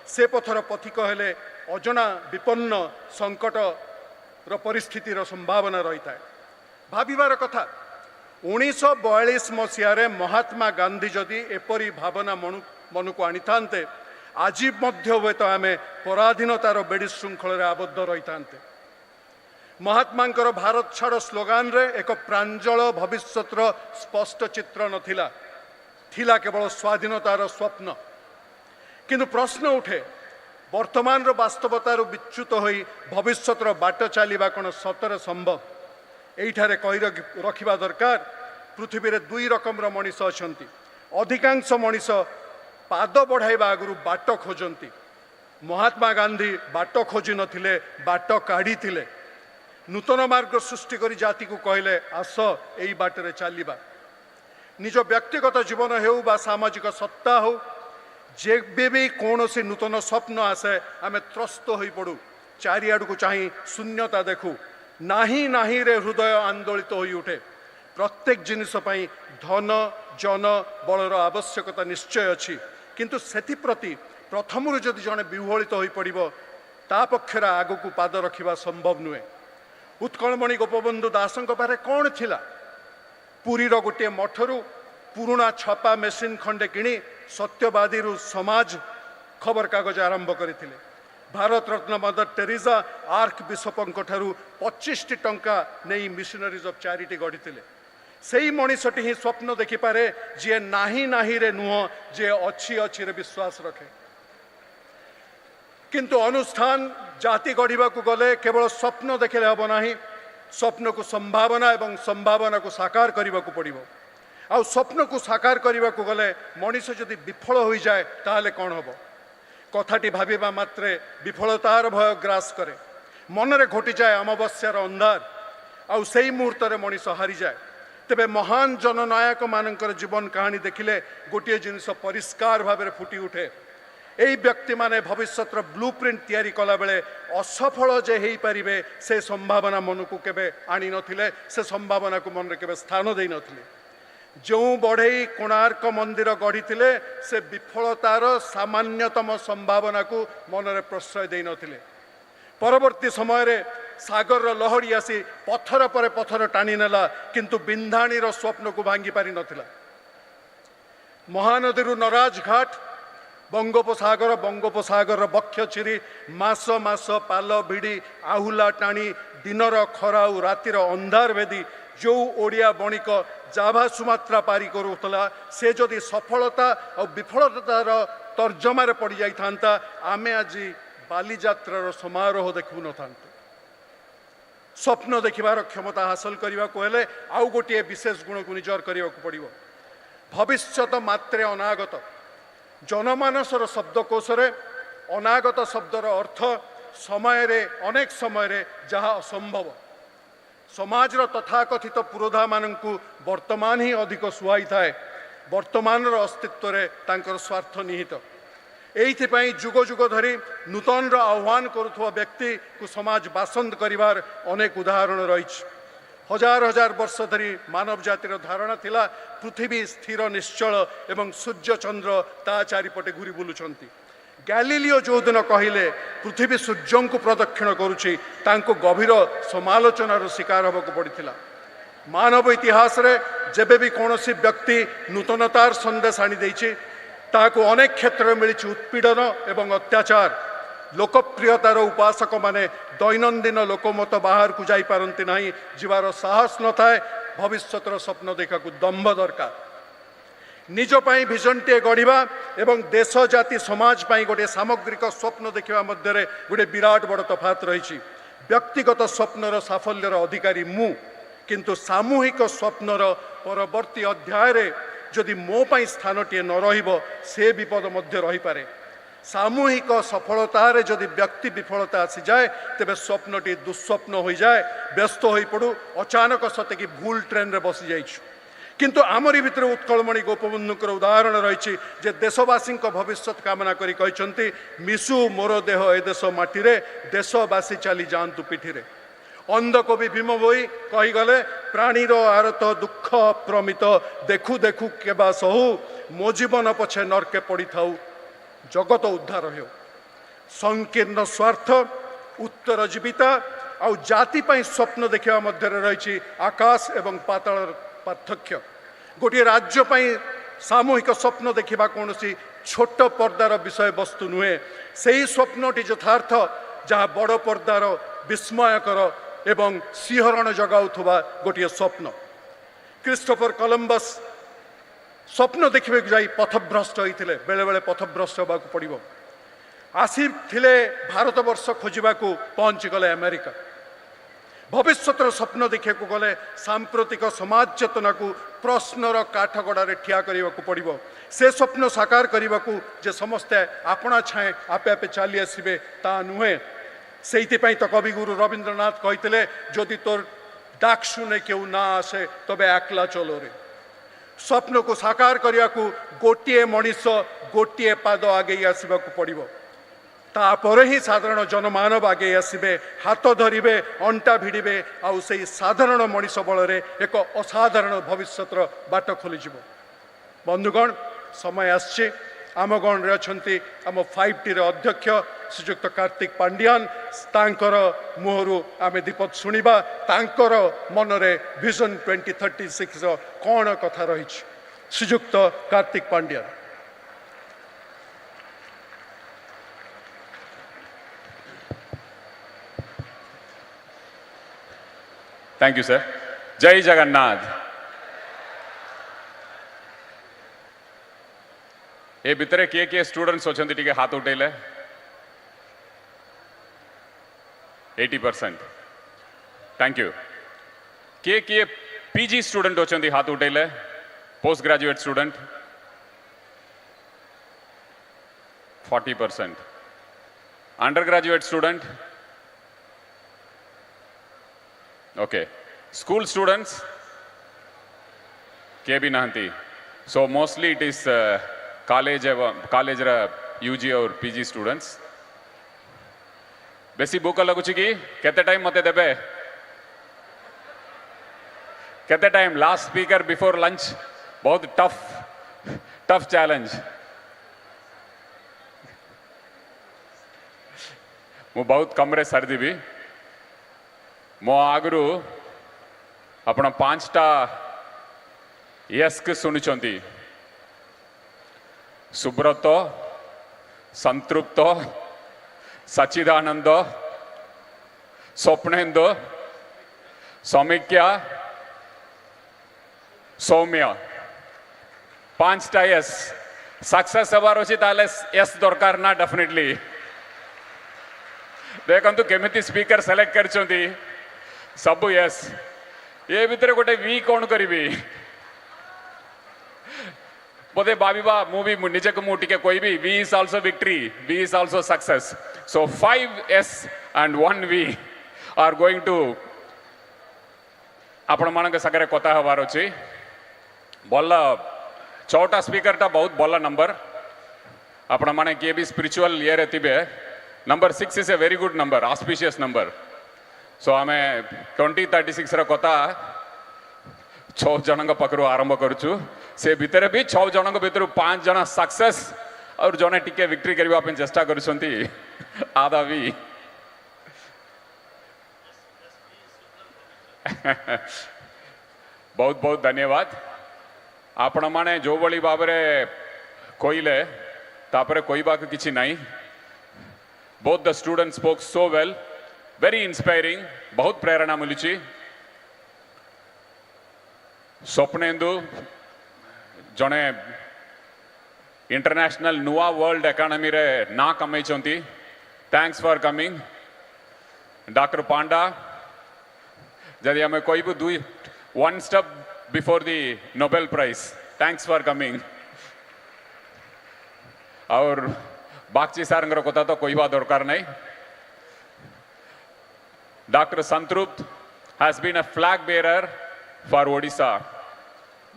से पथर पथिक हेले अजणा विपन्न संकट रो परिस्थितिर संभावना रही थाए। भाविबार कथा 1942 मसीह महात्मा गांधी जदि एपरी भावना मन को आनी थांते आज मध्य हुए तो आम पराधीनतार बेड़ी श्रृंखल आबद्ध रही थांते। महात्मा भारत छाड़ स्लोगान रे एक प्रांजल भविष्यतर स्पष्ट चित्र नथिला, थिला केवल स्वाधीनतार स्वप्न। किंतु प्रश्न उठे वर्तमान वास्तवतार विच्युत होई भविष्यतर बाट चलिबा कोन सतरे संभव? एठारे कही रखिबा दरकार पृथ्वी रे दुई रकम मनीष अछंती। अधिकांश मनीष पाद बढ़ाइबा आगु बाट खोजंती। महात्मा गांधी बाट खोजी नथिले, बाट काढ़ी। नूतन मार्ग सृष्टि करी जाति को कहले आस एई बाटरे चलिबा। निज व्यक्तिगत जीवन हेउ बा सामाजिक सत्ता हो, जेबे भी कौनसी नूतन स्वप्न आसे आमे त्रस्त होई पड़ू, चारिआड़ को चाही शून्यता देखू, नाही नाही रे हृदय आंदोलित होई उठे। प्रत्येक जिनिस पई धन जन बलर आवश्यकता निश्चय अछि, किंतु सेथिप्रति प्रथमरु जदि जने विह्वलित होई पड़िबो ता पक्षरा आगकू पाद रखिबा संभव नुहे। उत्कलमणि गोपबंधु दासंक पारे कौन थिला? पुरीर गोटे मठरू पुराणा छापा मेसीन खंडे किणी सत्यवादी समाज खबर कागज आरंभ करथिले। Bharat Ratna mother Teresa arc बिशपंक ठारू 25 टंका नहीं मिशनरीज ऑफ चैरिटी गढ़ी। से मनीषटी ही स्वप्न देखिपारे जी नाही नाही रे नुह, जे अच्छी अच्छी रे विश्वास रखे। किंतु अनुष्ठान जाति गढ़ा को गले केवल स्वप्न देखले हम ना, स्वप्न को संभावना एवं संभावना को साकार करने को पड़ो। आ स्वप्न को साकार करने को गले मनीष जदि विफल हो जाए ताहले कौन हम? कथाटी भाविबा मात्रे विफलतार भय ग्रास करे, मनरे घटी जाए अमावस्यार अंधार, आउ सेई मुहूर्त रे मनीष हारी जाए। तेबे महान जननायक मानकर जीवन कहानी देखिले गोटे जिनिस परिष्कार भाव में फुटी उठे यही व्यक्ति माने भविष्य ब्लूप्रिंट तैयारी कला बेले असफल जे हो पारे से संभावना मन को केबे आनी नथिले से संभावना को मन रे केबे स्थान देई नथिले जो बढ़ई कोणार्क मंदिर गढ़ी से विफलतार सामान्यतम संभावना को मनरे प्रश्रय दे नथिले परवर्ती समय रे सागर लहड़ी आसी पत्थर पर पत्थर टाणी नेला किंतु बिंधाणीर स्वप्न को भांगी पारि नथिला महानदी नराज घाट बंगोपसागर बक्ष चिरी मास मास पाल भिड़ी आहुला टाणी दिनर खरा और रातिर अंधार भेदी जो ओडिया बणिक जाभा सुमात्रा पारी करूला से जदि सफलता और विफलतार तर्जमार पड़ जाता आमे आज बालीजात्रार समारोह देखु न था स्वप्न देखिबार क्षमता हासिल करने को हेले आउ गोटे विशेष गुण को निजर करने को पड़ो भविष्यत मात्रे अनागत जनमानसर शब्दकोश अनागत शब्दर अर्थ समय रे अनेक समय रे जहाँ असंभव समाजर तथाकथित पुरोधा मानू वर्तमान ही अधिक सुहाई थाए वर्तमान अस्तित्व रे तांकर स्वार्थ निहित एइथिपाई जुग जुग धरी नूतन आह्वान करुवा व्यक्ति को समाज बासंद करिवार अनेक उदाहरण रही हजार हजार वर्ष धरी मानव जातिर धारणा थिला पृथ्वी स्थिर निश्चल एवं सूर्य चंद्र ता चारिपटे घूरी बुलुचंती गैलीलियो जो दिन कहले पृथ्वी सूर्य को प्रदक्षिण करुच्ची तांको गभीर समालोचनार शिकार होगा पड़ता मानव इतिहास रे जेबे भी कौन व्यक्ति नूतनतार संदेश आनी देछि ताको अनेक क्षेत्र में मिली उत्पीड़न एवं अत्याचार लोकप्रियतार उपासक माने दैनंदिन लोकमत बाहर को जाई पारंती नहीं जीवार साहस न थाए भविष्यतर स्वप्न देखा को दम्भ दरकार निज पाई भिजनटे गढ़ा एवं देश जाति समाज पाई गोटे सामग्रिक स्वप्न देखा मध्य गोटे विराट बड़ तफात रही व्यक्तिगत स्वप्नर साफल्यर अधिकारी मु किंतु सामूहिक स्वप्नर परवर्ती अध्याय रे जदि मो पाई स्थानटीए न रहिबो से विपद मध्य रही पारे सामूहिक सफलतार जदि व्यक्ति विफलता आसी जाए तेबे स्वप्नटी दुस्वप्न हो जाए व्यस्त हो पड़ू अचानक सते कि भूल ट्रेन रे बसी जाइछु किंतु आमरी भितर उत्कलमणि गोपबंधुकर उदाहरण रही जे देशवासी भविष्य कामना करी कहते मिशु मोर देह ए देश माटी देशवासी चली जातु पिठी अंध कवि भीम भोई कहीगले प्राणीर आरत दुख प्रमित देखु देखु केबा सहु मो जीवन पछे नरके पड़ी थाऊ जगत उद्धार हो संकीर्ण स्वार्थ उत्तर जीविता आ जाति पाई स्वप्न देखा मध्य रही आकाश एवं पाताल पार्थक्य गोटे राज्य पाई सामूहिक स्वप्न देखा कौन छोट पर्दार विषय वस्तु नुहे से ही स्वप्नटी यथार्थ जहाँ बड़ पर्दार विस्मयकर एवं सिंहरण जगाउथुवा गोटे स्वप्न क्रिस्टोफर कोलंबस स्वप्न देखा जाई पथभ्रष्ट होते बेले बेले पथभ्रष्ट होगा पड़ो आसी भारत वर्ष खोजा पहुँची गले अमेरिका भविष्यर स्वप्न देखा गले सांप्रतिक समाज चेतना को प्रश्नर काठगड़े ठिया करने को पड़ो से स्वप्न साकार करने को जे समस्ते आपणा छाए आपे आपे चली आसबे ता नुहे से तो कविगुरु रवींद्रनाथ कहते जदि तोर डाक शुने क्यों ना आसे तबे एकला चलो रे स्वप्न को साकार करने को गोटे मनीष गोटे पाद आगे आसवा पड़ो तापर ही साधारण जनमानव आगे आसबे हाथ धरिबे अंटा भिड़े आउ से साधारण मनीष बल एक असाधारण भविष्यर बाट खोलीज बंधुगण समय आसछि आम गण रे अछंती आम 5T रे अध्यक्ष श्रीजुक्त कार्तिक पांडियान तांकर मुहरु आमे दीपद सुनिबा तांकर मनरे विजन 2036 रो कौन कथा रही श्रीजुक्त Kartik Pandian. Thank you sir. जय जगन्नाथ। ए भितर किए स्टूडेंट्स अच्छा टी हाथ उठेले 80%। Thank you. किए पीजी स्टूडेंट अच्छा हाथ उठेले postgraduate student 40%। Undergraduate student okay. School students किए भी नहांती so mostly it is college UG और पीजी स्टूडेंट्स बेसी भूख लगुच कि केते टाइम मते देबे केते time last speaker before lunch बहुत टफ चैलेंज मु बहुत कमरे सरदेवी मो आगु आपण 5टा यस्क शुणुंट सुब्रत संतृप्त सच्चिदानंद स्वप्नेन्दु समीक्षा सौम्य 5टा यस सक्सेस हबार अच्छी यस दरकार ना डेफिनेटली देखु केमिति स्पीकर सेलेक्ट कर सबु यस ये भितर गोटे वी कौन करी बोधे भाविबा मुझे निजे को मुझे कहबी we is also victory we is also success so 5 yes and 1 we are going to आपण मान सागर कथा हबार अच्छी भल 6टा स्पीकर टा बहुत भल नंबर आपण माने किए भी स्पिरिचुअल ये रे थिबे number 6 is a very good number auspicious number so आम 2036 कथा 6 जन पाखु आरंभ करुचु से भितर भी 6 जन भितर 5 जन सक्सेस और जने टिके विक्ट्री करने चेष्टा करुछंती आधा भी बहुत बहुत धन्यवाद आपण माने जो बड़ी भाव कहले तापर कहवा किसी नाई both the students spoke so well very inspiring बहुत प्रेरणा मिलुची स्वप्नेन्दु जने इंटरनेशनल नुआ वर्ल्ड इकोनॉमी रे ना कमाई thanks for coming doctor Panda जदि आम कहबू 1 step before the Nobel prize thanks for coming और बागची सार कथा तो कहवा दरकार नहीं doctor Santrupt has been a flag bearer for Odisha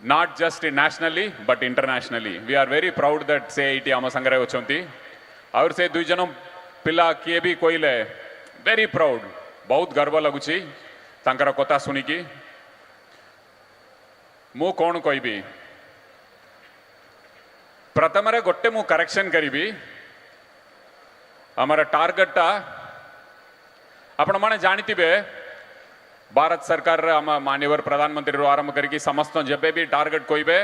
not just nationally but internationally we are very proud that से इटी आम संगे अच्छी और से 2 जन पिला किए भी कहले वेरी प्राउड बहुत गर्व लगुच कथा शुणिकी मु कौन कहबी प्रथम गोटे मु करेक्शन करी आमर टार्गेट टा आपण माने जानिथिबे भारत सरकार आम माननीय प्रधानमंत्री आरंभ करके समस्त जब भी टार्गेट कहबे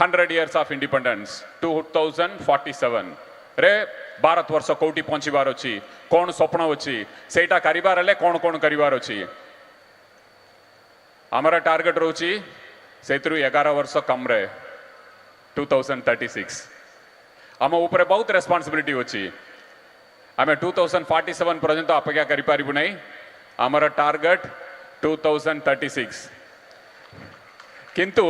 100 years ऑफ इंडिपेंडेंस 2047 रे भारत वर्ष कोटी पहुंचबार अच्छी कौन स्वप्न अच्छी सेटा करिवार ले कौन कौन करिवार अच्छी आमर टार्गेट रोची से 11 वर्ष कम रे 2036 आम ऊपर बहुत रेस्पॉन्सिबिलिटी अच्छी आम 2047 पर्यंत अपेक्षा करि पारिबु नहीं आमर टार्गेट 2036 किंतु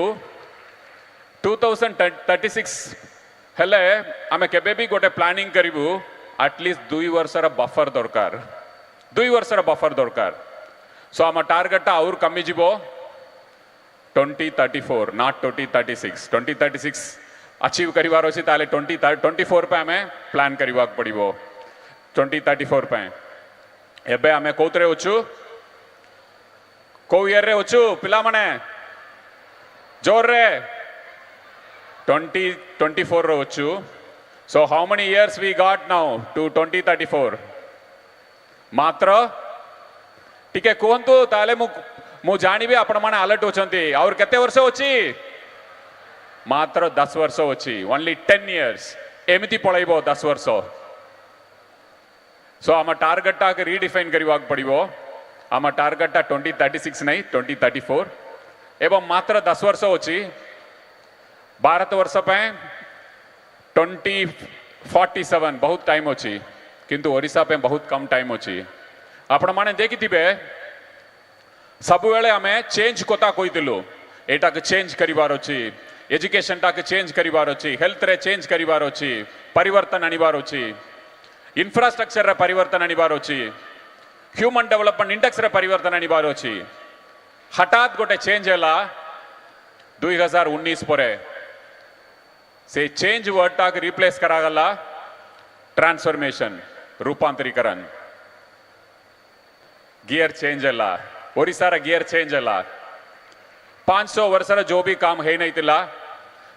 2036 हेले आम केबे भी गोटे प्लानिंग करिबु एटलिस्ट 2 वर्षर बफर दरकार 2 वर्षर बफर दरकार सो आम टार्गेट आउर कमी जीवो 2034 नॉट 2036 2036 अचीव करिवार अछि ताले 2024 पे आम प्लान करबा पड़िबो 2034 पे एबे आम कोतरे अछु को ईयर रे अच्छु पिला माने जोर रे 2024 रो अच्छु so how many years we got now to 2034 मात्र टिके कहंतु ताले मु जानिबे आपण माने अलर्ट होचंती और केते वर्ष होची मात्र 10 वर्ष होची ओनली 10 इयर्स एमिति पळैबो 10 वर्ष सो आम टार्गेट टा के रीडिफाइन करबा पड़िबो आम टार्गेट 2036 नहीं 2034 एवं मात्र 10 वर्ष अच्छी भारत वर्ष पे 2047 बहुत टाइम अच्छी किंतु ओडिशा पे बहुत कम टाइम अच्छी आपण माने देखिथिबे सब बेले आम चेंज कथा कहीलु एटा के चेंज करिवार अच्छी एजुकेशन टा के चेंज करिवार अच्छी हेल्थ रे चेंज करिवार अच्छी परिवर्तन आनिबार अच्छी इंफ्रास्ट्रक्चर रे परिवर्तन आनिबार अच्छी ह्यूमन डेवलपमेंट इंडेक्स रे परिवर्तन आनिबार अच्छी हठात गोटे चेंज है 2019 परे से चेंज वर्ड टाक रिप्लेस करागला ट्रांसफॉर्मेशन रूपांतरीकरण गियर चेंज है ओडिशा गियर चेंज है 500 वर्ष जो भी काम है नहीं तिला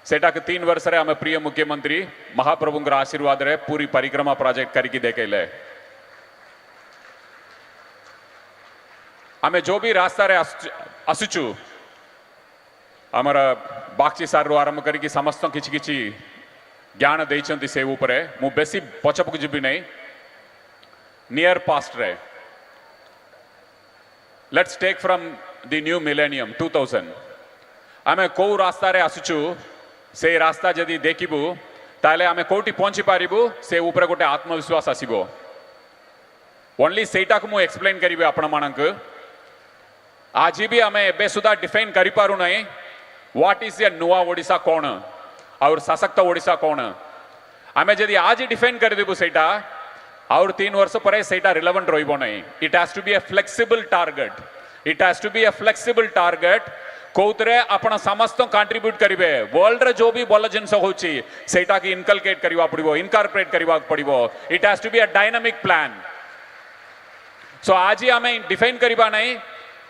सेटा के 3 वर्ष रे आम प्रिय मुख्यमंत्री महाप्रभुंकर आशीर्वाद रे पूरी परिक्रमा प्रोजेक्ट करके देखेले आम जो भी रास्ता रे आसुचु आमर बागची सार रू आरंभ करके समस्त किछि किछि ज्ञान देइछंती से ऊपर मु बेसी पछपक जिबी नहीं नियर पास्ट रे let's take from the new millennium 2000 आमे को रास्ता रे आसुचु से रास्ता जदि देखिबु ताले आमे कोटी पहुंची पारिबु से ऊपर गोटे आत्मविश्वास आसीबो ओनली सेटा को मु एक्सप्लेन करिबे आपण मानक आज भी आमे एबे सुदा डिफाइन करि पारु नै व्हाट इज ए नुआ ओडिसा कोन और सशक्त ओडिसा कोन आमे जदि आज डिफाइन कर देबु सेटा और 3 वर्ष पर सेटा रिलेवेंट रहिबो नै it has to be a flexible target it has to be a flexible target कोतरे आपण समस्त कंट्रीब्यूट करिवे वर्ल्ड रे जो भी बल जिंस होची सेटा की इनकलकेट करबा पड़िबो इनकॉर्पोरेट करबा पड़िबो it has to be a dynamic plan so आज ही हमें डिफाइन करबा नै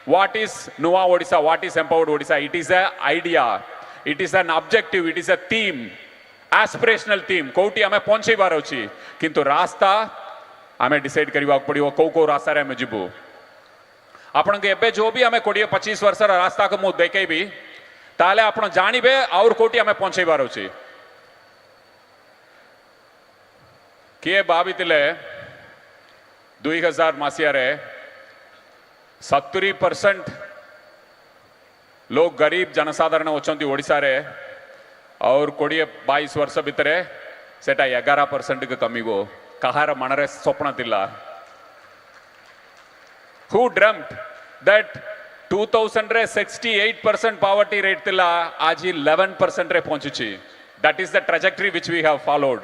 व्हाट इज नुआ Odisha what is empowered Odisha it is a idea it is an objective it is a theme aspirational theme कोटी हमें पहुंचेबार अछि किंतु रास्ता हमें डिसाइड करबा पड़िबो को रास्ता रे हमें जिबो आपण के एबे जो भी हमें 20-25 वर्ष रास्ता को मु देखेबी ताले आपण जानिबे और कोटी हमें पहुंचेबार अछि के भावितिले 2000 मसीहा रे 70% लोग गरीब जनसाधारण होचंती ओडिसा रे और 20-22 वर्ष भितर सेटा 11% के कमीबो कहार मनरे स्वप्न थिला who dreamt that 2000 रे 68% poverty rate थिला आज 11% रे पहुंचुची that is the trajectory which we have followed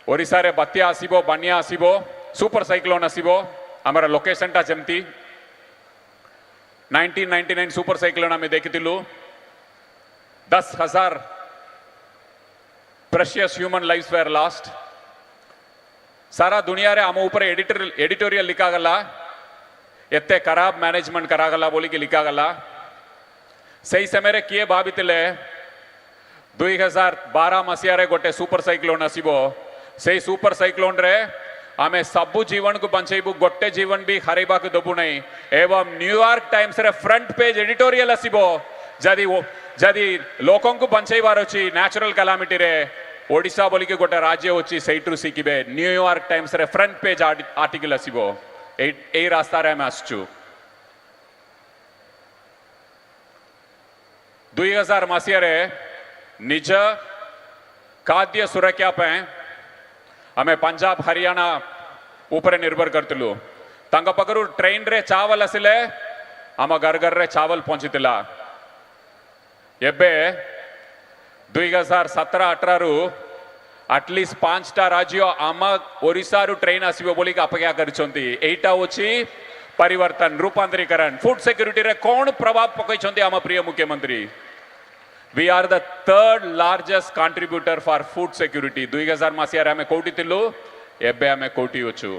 Odisha रे बात्या आसीबो बन्या आसीबो सुपर साइक्लोन आसीबो हमर लोकेशन टा जेमती 1999 सुपर साइक्लोन आमे देखितिलु 10,000 precious human lives were lost सारा दुनिया रे आम ऊपर एडिटोरियल लिखा गला एते खराब मैनेजमेंट करागला बोली कि लिखा गला सही समय रे किए भावितिले 2012 मसीहा रे गोटे सुपर साइक्लोन आसीबो से सुपर साइक्लोन रे आमे सबु जीवन को बंचेबु गोटे जीवन भी हरेबा को दबु नहीं एवं न्यूयॉर्क टाइम्स रे फ्रंट पेज एडिटोरियल आसीबो जदि लोकों को बंचेबार अछि नेचुरल कैलामिटी रे ओडिशा बोली के गोटे राज्य होची सेइट्रु सिकिबे न्यूयॉर्क टाइम्स रे फ्रंट पेज आर्टिकल आसीबो ए रास्ता रे हम आसचु 2000 मसीहा रे निज खाद्य सुरक्षा पे हमें पंजाब हरियाणा ऊपर निर्भर करतलु तांग पकरू ट्रेन रे चावल आसिले आम घर घर रे चावल पहुंचीतिला एबे 2017-18 रु एटलिस्ट 5टा राज्य आम ओडिशा रु ट्रेन आसीबो बोली का अपेक्षा करछंती एटा होची परिवर्तन रूपांतरीकरण फूड सिक्योरिटी रे कोन प्रभाव पकैछंती आम प्रिय मुख्यमंत्री we are the third largest contributor for food security 2000 मसीहा रे हमें कोटी तिलु एबे हमें कोटी होछु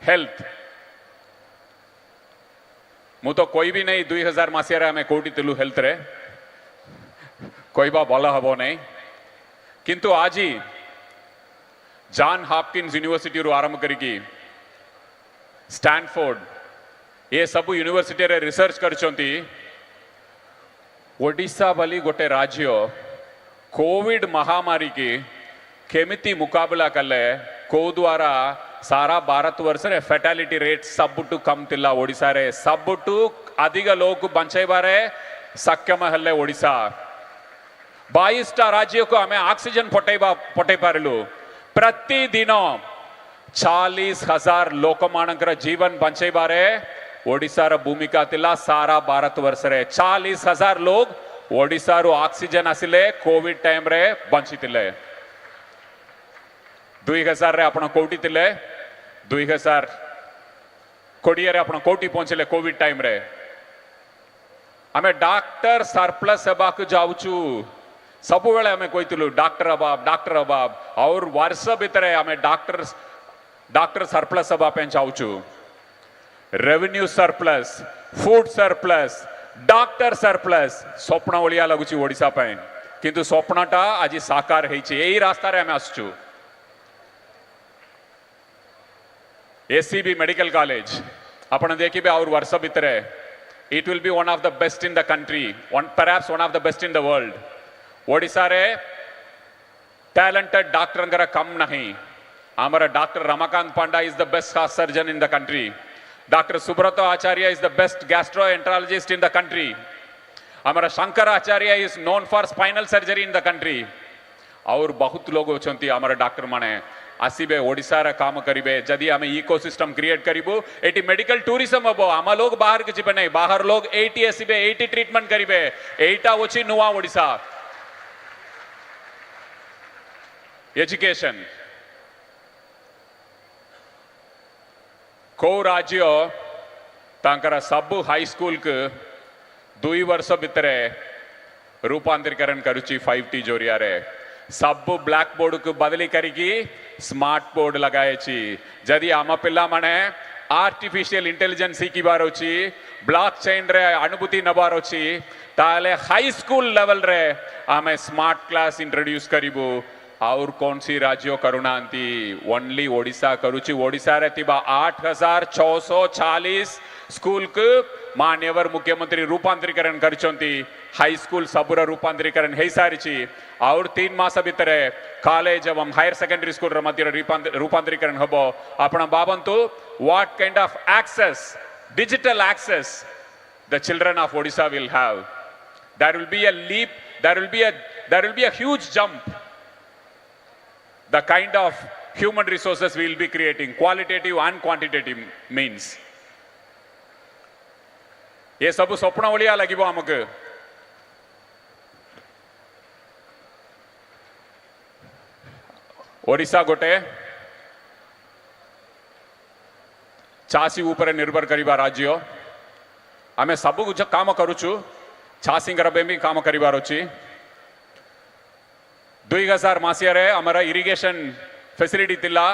हेल्थ मु तो कोई भी नहीं 2000 मसीहा रे हमें कोटी तिलु हेल्थ रे कोई बा भला हबो नहीं किंतु आज ही जॉन हॉपकिंस यूनिवर्सिटी रु आरंभ करिकी स्टैनफोर्ड ये सब यूनिवर्सिटी रे रिसर्च करछंती ओडिशा वाली गोटे राज्य कोविड महामारी की केमिति मुकाबला कले को द्वारा सारा भारत वर्ष रे फैटालिटी रेट सबुटु कम तिला ओडिशा रे सबुटु अधिक लोग बंचेबारे सक्षम हल्ले ओडिशा 22टा राज्य को हमें ऑक्सीजन पटे पारिलु प्रतिदिन 40,000 लोक मानकर जीवन बंचेबारे ओडिशा रो भूमिका तिला सारा भारत वर्ष रे 40,000 लोग ओडिशा रो ऑक्सीजन आसिले कोविड टाइम रे बंचितिले 2000 रे आपण कोटी तिले 2020 रे आपण कोटी पहुंचले कोविड टाइम रे आमे डॉक्टर सरप्लस हेबाक जाउछु सबु बेले आमे कहितलु डॉक्टर अभाव और वर्ष भितरे आमे डॉक्टर सरप्लस हेबा पे चाहूछु revenue surplus food surplus doctor surplus स्वप्न ओलिया लगुची ओडिसा पे किंतु स्वप्नटा आज साकार हेछि एही रास्ता रे आमे आसछु एसीबी मेडिकल कॉलेज आपण देखिबे और वर्ष भितरे it will be one of the best in the country perhaps one of the best in the world Odisha रे talented doctor अंगरा कम नहीं हमारा doctor Ramakant Panda is the best heart surgeon in the country doctor Subrato Acharya is the best gastroenterologist in the country हमारा शंकर आचार्य is known for spinal surgery in the country और बहुत लोग होचंती हमारा doctor माने आसीबे ओडिसा रे काम करिबे जदी आमे इकोसिस्टम क्रिएट करिबो एटी मेडिकल टूरिज्म हबो आमा लोग बाहर के जिबे नहीं बाहर लोग 80 आसीबे 80 ट्रीटमेंट करिबे एटा होची नुवा ओडिसा एजुकेशन को राज्य तांकरा सबु हाई स्कूल के 2 वर्ष भितरे रूपांतरीकरण करुची 5T जोरिया रे सबु ब्लैक बोर्ड को बदली करिकी स्मार्ट बोर्ड लगाएची जदी आम पिला माने आर्टिफिशियल इंटेलिजेंस शिखिबार अछि ब्लॉक चेन रे अनुभूति नबार अछि ताले हाई स्कूल लेवल रे आमे स्मार्ट क्लास इंट्रोड्यूस करिबो और कौन सी राज्यों करुणांती ओनली ओडिशा करुची ओडिशा रे तिबा 8640 स्कूल के मान्यवर मुख्यमंत्री रूपांतरीकरण करचंती हाई स्कूल सबुर रूपांतरीकरण हे सारिची और 3 मास भितरे कॉलेज एवं हायर सेकेंडरी स्कूल रे मध्य रूपांतरीकरण हबो आपण बाबंतु what kind of access digital access the children of Odisha will have there will be a leap there will be a huge jump the kind of human resources we will be creating qualitative and quantitative means ये सब स्वप्न ओलिया लगिबो हमके ओडिशा गोटे चासी ऊपर निर्भर करिबा राज्य आमे सब कुछ काम करूछु चासी करबे भी काम करिबार अछि 2000 मासिया रे हमारा इरिगेशन फैसिलिटी तिला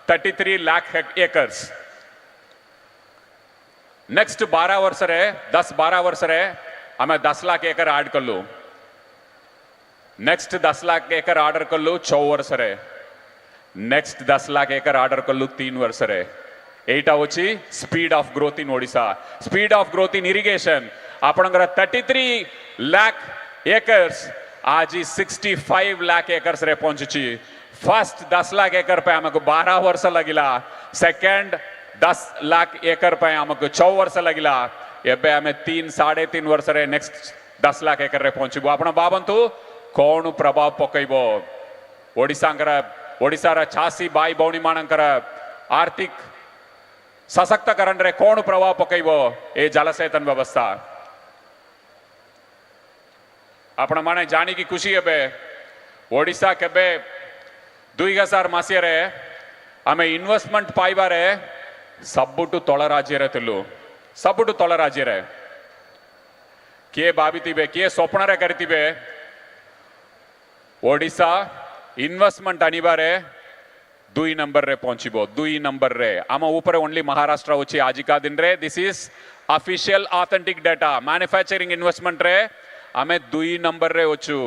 33 लाख एकर्स नेक्स्ट 12 वर्ष रे 10-12 वर्ष रे हमें 10 लाख एकड़ ऐड कर लो नेक्स्ट 10 लाख एकड़ ऑर्डर कर लो 6 वर्ष रे नेक्स्ट 10 लाख एकड़ ऑर्डर कर लो 3 वर्ष रे एटा होची speed of growth in Odisha speed of growth in irrigation आपनकर 33 लाख एकर्स आज 65 लाख एकर्स रे पहुंची फर्स्ट 10 लाख एकड़ पे हमको 12 वर्ष लगिला सेकंड 10 लाख एकड़ पे हमको 6 वर्ष लगिला एबे हमें 3-3.5 वर्ष रे नेक्स्ट 10 लाख एकड़ रे पहुंचबो आपण बाबंतु कोन प्रभाव पकइबो ओडिसा रा चासी बाई बौणी मानकर आर्थिक सशक्तकरण रे कोन प्रभाव पकइबो ए जलसेचन व्यवस्था आपण माने जानी की खुशी है ओडिशा केबे 2000 मासिया रे आमे इन्वेस्टमेंट पाइबारे सबुटु तळ राज्य रे थिलु सबुटु तळ राज्य रे के भाबितिबे के स्वप्न रे करतिबे ओडिशा इन्वेस्टमेंट आनिबारे 2 नंबर रे पहुंचीबो 2 नंबर रे आम ऊपर ओनली महाराष्ट्र होची आजिका दिन रे this is official authentic data manufacturing investment रे आमे 2 नंबर रे होचु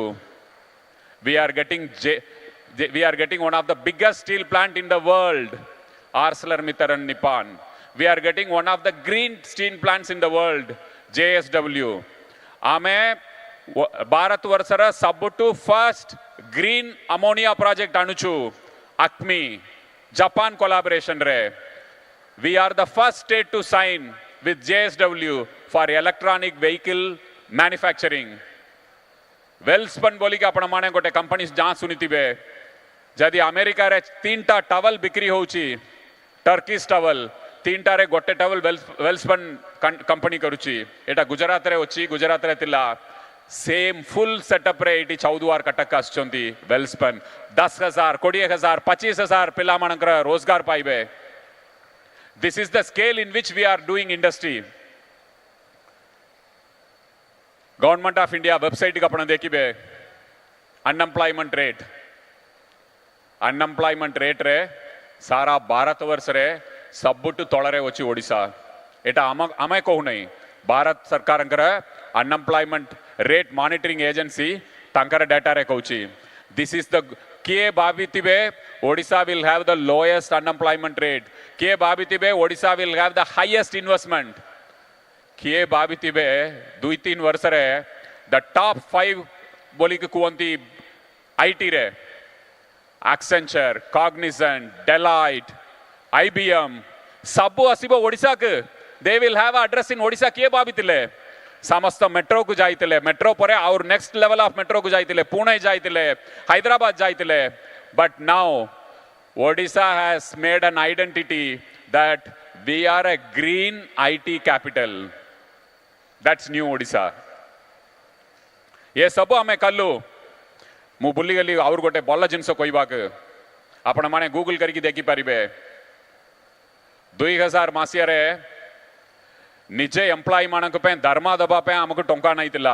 we are getting one of the biggest steel plant in the world ArcelorMittal Nippon we are getting one of the green steel plants in the world JSW आमे भारत वर्षर सबुटु first green ammonia project आणुछु ACME Japan collaboration रे we are the first state to sign with JSW for electronic vehicle manufacturing Welspun बोली के आपण माने गोटे कंपनी जहाँ सुनिथिबे जदि अमेरिका रे 3टा टवल बिक्री होउची टर्किश टवल 3टा रे गोटे टवल वेल्सपन कंपनी करूची एटा गुजरात रे होची गुजरात रे तिला सेम फुल सेटअप रे एटी 14 कटक आछंती वेल्सपन 10,000 20,000 25,000 पिला मानकर रोजगार पाइबे this is the scale in which we are doing industry government of India website को आपण देखिबे अनएम्प्लॉयमेंट रेट रे सारा भारत वर्ष रे सबुटु तळरे अछि ओडिसा एटा आमे कहू नहीं भारत सरकार अनएम्प्लॉयमेंट रेट मॉनिटरिंग एजेंसी तांकर डाटा रे कहूची दिस इज द किए भावितिबे Odisha will have the lowest unemployment rate किए भावितिबे Odisha will have the highest investment किए भावितिबे 2-3 वर्ष रे द टॉप 5 बोली के कुवंती आईटी रे एक्सेंचर कॉग्निजेंट डेलाइट IBM सबु आसीबो ओडिसा के they will have address in Odisha किए भावितिले समस्त मेट्रो को जाइतिले मेट्रो परे और नेक्स्ट लेवल ऑफ मेट्रो को जाइतिले पुणे जाइतिले हैदराबाद जाइतिले but now Odisha has made an identity that we are a green IT capital that's new Odisha ये सब आमे कलु मु भूली गली और गोटे भल जिनस कहवाक आपण माने गूगल करके देखी पारिबे 2000 मसीह रे निजे एम्प्लॉय मानक पे दरमा दबा पे हमको टंका नहीं तिला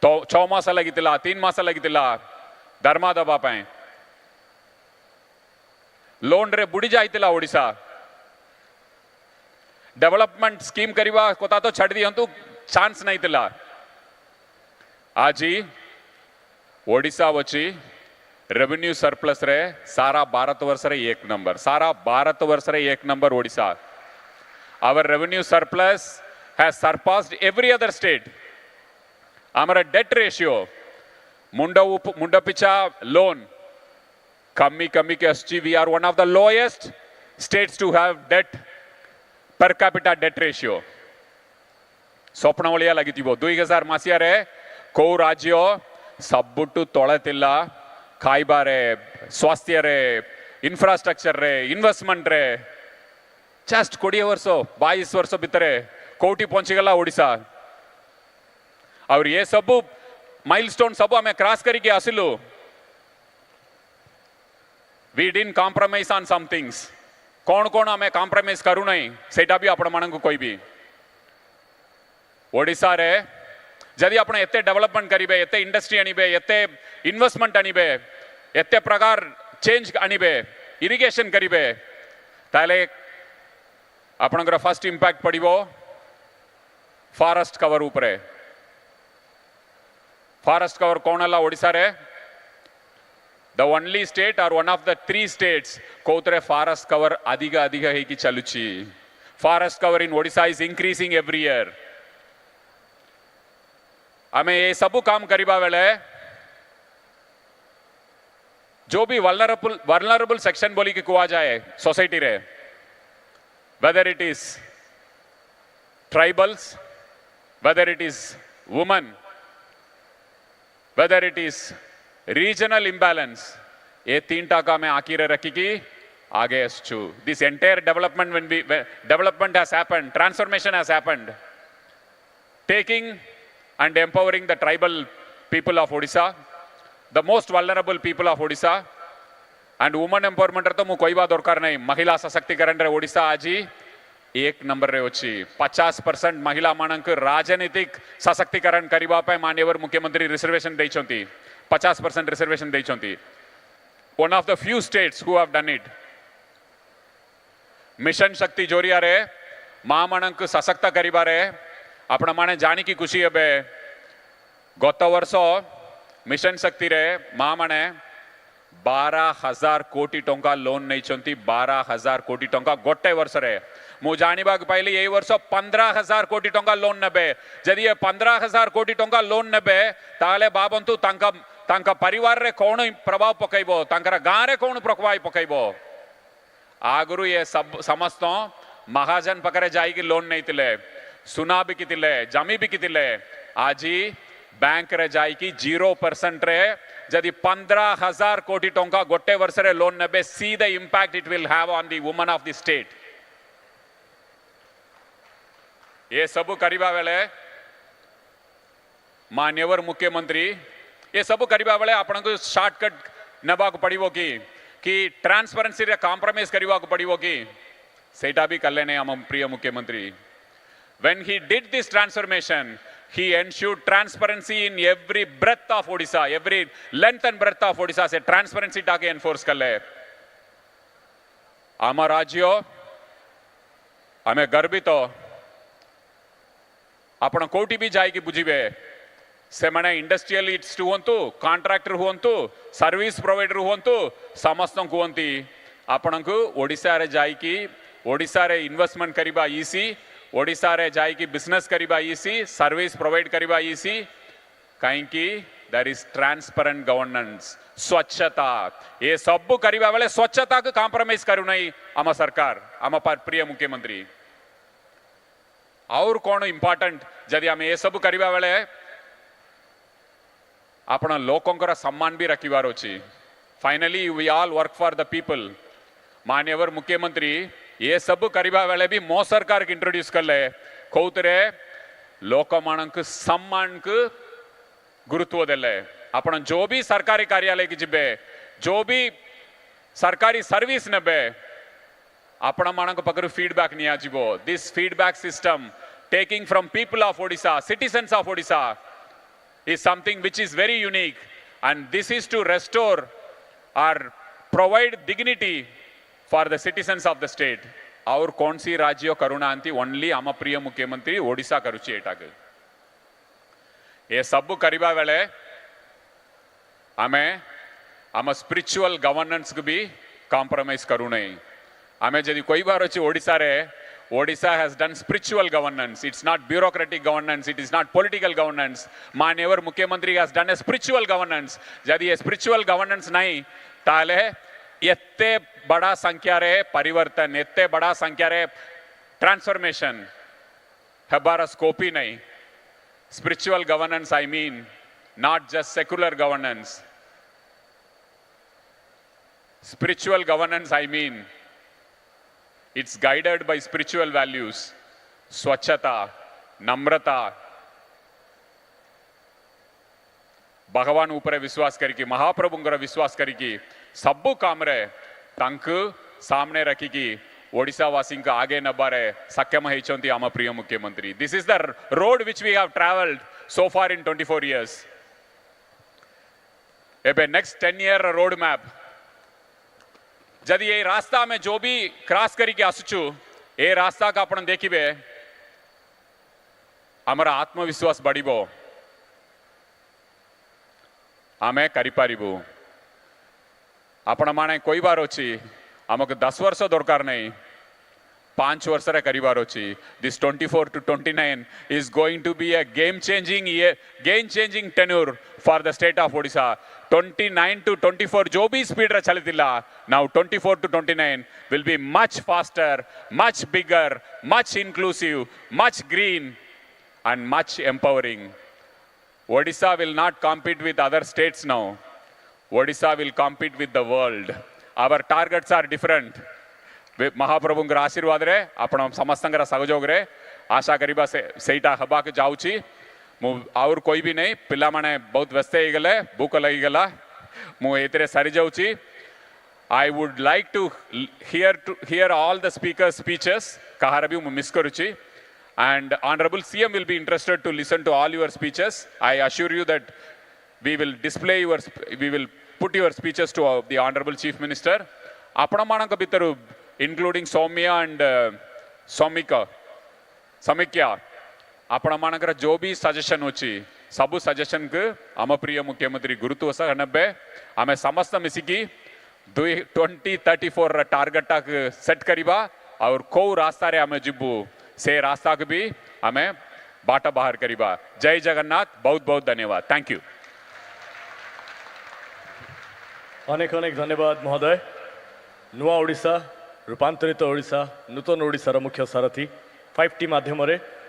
तो 6 मास लगी 3 मास लगी दरमा दबा पे लोन रे बुड़ी जाइतिला ओडिसा डेवलपमेंट स्कीम करवा कोता तो छड़ दियंतु चांस नहीं तिला आज ओडिसा वची रेवेन्यू सरप्लस रे सारा भारत वर्ष रे 1 नंबर सारा भारत वर्ष रे 1 number Odisha our revenue surplus has surpassed every other state our debt ratio munda picha loan kammi ke aschi we are one of the lowest states to have debt per capita debt ratio स्वप्न लगी 2000 मसीह रे को राज्य सबुटु तळे तिला खाइबा रे स्वास्थ्य रे इंफ्रास्ट्रक्चर रे इन्वेस्टमेंट रे जस्ट 20 वर्ष 22 वर्ष भितर कोटी पहुंची गला ओडिसा और ये सब माइलस्टोन सब हमें क्रॉस करके आसिलु we didn't compromise on some things कौन कौन हमें कॉम्प्रोमाइज करू नहीं सेटा भी आपण मानन को कहबी ओडिसा रे जदि आपण एते डेवलपमेंट करिबे एते इंडस्ट्री आनिबे एते इन्वेस्टमेंट आनिबे एते प्रकार चेंज आनिबे इरिगेशन करिबे ताले आपणकर फर्स्ट इंपैक्ट पड़ो फॉरेस्ट कवर उपरे फॉरेस्ट कवर कौन है ओडिसा रे द ओनली स्टेट और वन ऑफ द 3 स्टेट्स कोतरे फॉरेस्ट कवर अधिक अधिक है कि चलुची forest cover in Odisha is increasing every year हमें ये सब काम करिबा बेले जो भी वल्नरेबल सेक्शन बोली के कुआ जाए सोसाइटी रे whether it is tribals, whether it is women, whether it is regional imbalance, ये 3 टाका में आकीरे रखी की आगे अस्चु. This entire development when development has happened, transformation has happened, taking and empowering the tribal people of Odisha, the most vulnerable people of Odisha. And woman empowerment तो मु कहवा दरकार नहीं महिला सशक्तिकरण रे ओडिसा आज 1 नंबर रे अछि 50% महिला मानक राजनीतिक सशक्तिकरण करबा पे माननीय मुख्यमंत्री रिजर्वेशन दैछंती 50% रिजर्वेशन दैछंती one of the few states who have done it mission Shakti जोरिया रे मां मानक सशक्त करबा रे आपण माने जानि की खुशी हेबे गत वर्ष मिशन शक्ति रे मां माने 12,000 कोटी टंका लोन नहीं चंती 12,000 कोटी टंका गोटे वर्ष रे मु जानिबा पाइली ए वर्ष 15,000 कोटी टंका लोन नेबे जदि ये 15,000 कोटी टंका लोन नेबे ताले बाबंतु तांका परिवार रे कोन प्रभाव पकैबो तांकर गां रे कोन प्रभाव पकैबो आगरु ये सब समस्त महाजन पकरे जाई की लोन नहीं तिले सुना भी कितिले जमी भी कितिले आजी बैंक रे जाई की 0% रे जदि 15,000 कोटी टंका गोटे वर्ष रे लोन नेबे see the impact it will have on the woman of the state ये सब करिबा बेले मान्यवर मुख्यमंत्री ये सब करिबा बेले आपण को शॉर्टकट नेबा को पड़िबो कि ट्रांसपेरेंसी रे कॉम्प्रोमाइज करिबा को पड़िबो कि सेटा भी कल्ले ने हम प्रिय मुख्यमंत्री when he did this transformation he ensured transparency in every breadth of Odisha, every length and breadth of Odisha से transparency टाके enforce कर ले आम राज्य आमे गर्वित आपण कोटी भी जाई कि बुझिबे से माने इंडस्ट्रियलिस्ट हुंतु कॉन्ट्रैक्टर हुंतु सर्विस प्रोवाइडर हुंतु समस्त कहती आपण को ओडिशा रे जाई कि ओडिशा रे इन्वेस्टमेंट करिबा इसी ओडिशा रे जाई कि बिजनेस करिबा इसी सर्विस प्रोवाइड करिबा इसी कहीं कि देयर इज ट्रांसपेरेंट गवर्नेंस स्वच्छता ये सब करिबा बेले स्वच्छता को कॉम्प्रोमाइज करू नहीं आम सरकार आम प्रिय मुख्यमंत्री और कौन इंपोर्टेंट जदि आम ये सब करिबा बेले आपण लोकंकर सम्मान भी रखिबार अछि finally we all work for the people मान्यवर मुख्यमंत्री ये सब करिबा बेले भी मो सरकार के इंट्रोड्यूस करले कौतरे लोक मानक सम्मान को गुरुत्व देले आपण जो भी सरकारी कार्यालय की जिबे जो भी सरकारी सर्विस नेबे आपण मानक पकरु फीडबैक निया जिवो this feedback system taking from people of Odisha citizens of Odisha is something which is very unique and this is to restore or provide dignity for the citizens of the state और कौन सी राज्य करुणांति only आम प्रिय मुख्यमंत्री ओडिशा करुची एटा के ये सब करिबा बेले आमे आम स्पिरिचुअल गवर्नेंस को भी कॉम्प्रोमाइज करू नहीं आमे जदि कोई बार अछि ओडिशा रे Odisha has done spiritual governance. It's not bureaucratic governance. It is not political governance. माननीय मुख्यमंत्री has done a spiritual governance. यदि ये spiritual governance नहीं ताले इतने बड़ा संख्या रे परिवर्तन इतने बड़ा संख्या रे transformation हमारा scope ही नहीं. Spiritual governance I mean not just secular governance. Spiritual governance I mean it's guided by spiritual values swachhata namrata भगवान ऊपर विश्वास करिकी महाप्रभुंकर विश्वास करिकी सबु काम रे तांकु सामने रखिकी ओडिशा वासी का आगे नबारे सक्षम हेचंती आम प्रिय मुख्यमंत्री this is the road which we have travelled so far in 24 years एबे नेक्स्ट 10 year रोड मैप जदि ये रास्ता में जो भी क्रॉस करी के आसुचु ये रास्ता का अपन देखिबे हमारा आत्मविश्वास बढ़िबो आमे करि पारिबो आपण माने कोई बार अछि हमक 10 वर्ष दरकार नहीं 5 वर्ष रे करिबार अछि this 24 to 29 is going to be a game changing tenure for the state of Odisha 29 to 24 जो भी स्पीड रे चलतिला now 24 to 29 will be much faster much bigger much inclusive much green and much empowering Odisha will not compete with other states now Odisha will compete with the world our targets are different महाप्रभुंकर आशीर्वाद रे आपण समस्तंकर सहयोग रे आशा करिबा से सेटा हबा के जाउची और कोई भी नहीं पिला माने बहुत व्यस्त हो गले भूख लगी गला मु एतरे सारी जाउची I would like to hear all the speakers speeches कहार भी मु मिस करूची and honorable CM will be interested to listen to all your speeches I assure you that we will put your speeches to the honorable chief minister आपण मानक भितर including Soumya and Samikya आपण मानकर जो भी suggestion होची सबु suggestion के आम प्रिय मुख्यमंत्री गुरुत्व सह नब्बे आमे समस्त मिसिकी 2034 टार्गेट तक सेट करिबा और को रास्ता रे आमे जिबु से रास्ता के भी आमे बाटा बाहर करिबा जय जगन्नाथ बहुत बहुत धन्यवाद थैंक यू अनेक अनेक धन्यवाद महोदय नुआ ओडिशा रूपांतरित ओडिशा नूतन ओडिशार मुख्य सारथी 5T माध्यम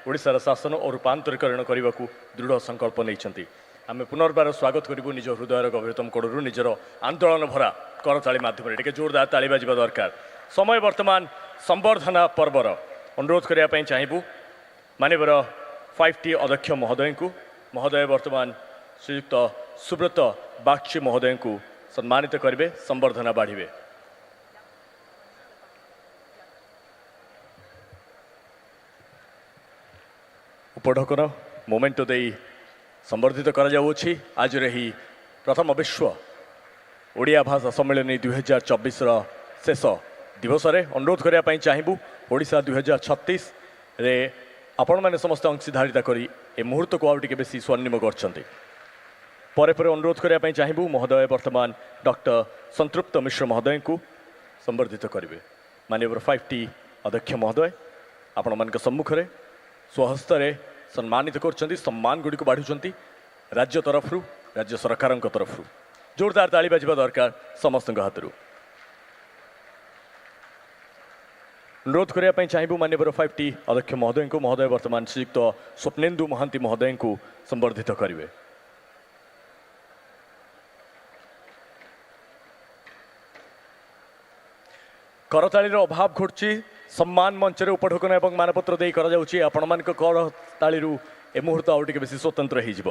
ओडिशार शासन और रूपांतरीकरण करने को दृढ़ संकल्प नहीं आम पुनर्बार स्वागत करूँ निज हृदय गभीरतम कोणरू निजर आंदोलन भरा करताली माध्यम टे जोरदार ताली बाजिबा दरकार समय वर्तमान संबर्धना पर्वर अनुरोध करने चाहबू मानवर 5T अध्यक्ष महोदय को महोदय वर्तमान श्रीयुक्त सुब्रत बागची महोदय को सम्मानित करेंगे संबर्धना बाढ़े उपढकन ମୋମେଣ୍ଟ ଦେଇ ସମ୍ବର୍ଦ୍ଧିତ କରାଯାଉଅଛି ଆଜିର ଏହି ପ୍ରଥମ ବିଶ୍ୱ ଓଡ଼ିଆ ଭାଷା ସମ୍ମିଳନୀ 2024ର ଶେଷ ଦିବସରେ ଅନୁରୋଧ କରିବା ପାଇଁ ଚାହିଁବୁ ଓଡ଼ିଶା 2036ରେ ଆପଣମାନେ ସମସ୍ତେ ଅଂଶୀଦାରିତା କରି ଏ ମୁହୂର୍ତ୍ତକୁ ଆଉ ଟିକେ ବେଶୀ ସ୍ୱର୍ଣ୍ଣିମ କରିଛନ୍ତି। ପରେ ପରେ ଅନୁରୋଧ କରିବା ପାଇଁ ଚାହିଁବୁ ମହୋଦୟ ବର୍ତ୍ତମାନ ଡକ୍ଟର ସନ୍ତୃପ୍ତ ମିଶ୍ର ମହୋଦୟଙ୍କୁ ସମ୍ବର୍ଦ୍ଧିତ କରିବେ। ମାନ୍ୟବର 5ଟି ଅଧ୍ୟକ୍ଷ ମହୋଦୟ ଆପଣମାନଙ୍କ ସମ୍ମୁଖରେ ସ୍ୱହସ୍ତରେ ସମ୍ମାନିତ କରୁଛନ୍ତି, ସମ୍ମାନ ଗୁଡ଼ିକୁ ବାଢ଼ୁଛନ୍ତି ରାଜ୍ୟ ତରଫରୁ, ରାଜ୍ୟ ସରକାରଙ୍କ ତରଫରୁ। ଜୋରଦାର ତାଳି ବାଜିବା ଦରକାର ସମସ୍ତଙ୍କ ହାତରୁ। ଅନୁରୋଧ କରିବା ପାଇଁ ଚାହିଁବୁ ମାନ୍ୟବର 5ଟି ଅଧ୍ୟକ୍ଷ ମହୋଦୟଙ୍କୁ। ମହୋଦୟ ବର୍ତ୍ତମାନ ଶ୍ରୀଯୁକ୍ତ ସ୍ୱପ୍ନେନ୍ଦୁ ମହାନ୍ତି ମହୋଦୟଙ୍କୁ ସମ୍ବର୍ଦ୍ଧିତ କରିବେ। କରତାଳିର ଅଭାବ ଘଟୁଛି, ସମ୍ମାନ ମଞ୍ଚରେ ଉପଢୋକନ ଏବଂ ମାନପତ୍ର ଦେଇ କରାଯାଉଛି। ଆପଣମାନଙ୍କ କରତାଳିରୁ ଏ ମୁହୂର୍ତ୍ତ ଆଉ ଟିକେ ବେଶୀ ସ୍ୱତନ୍ତ୍ର ହେଇଯିବ।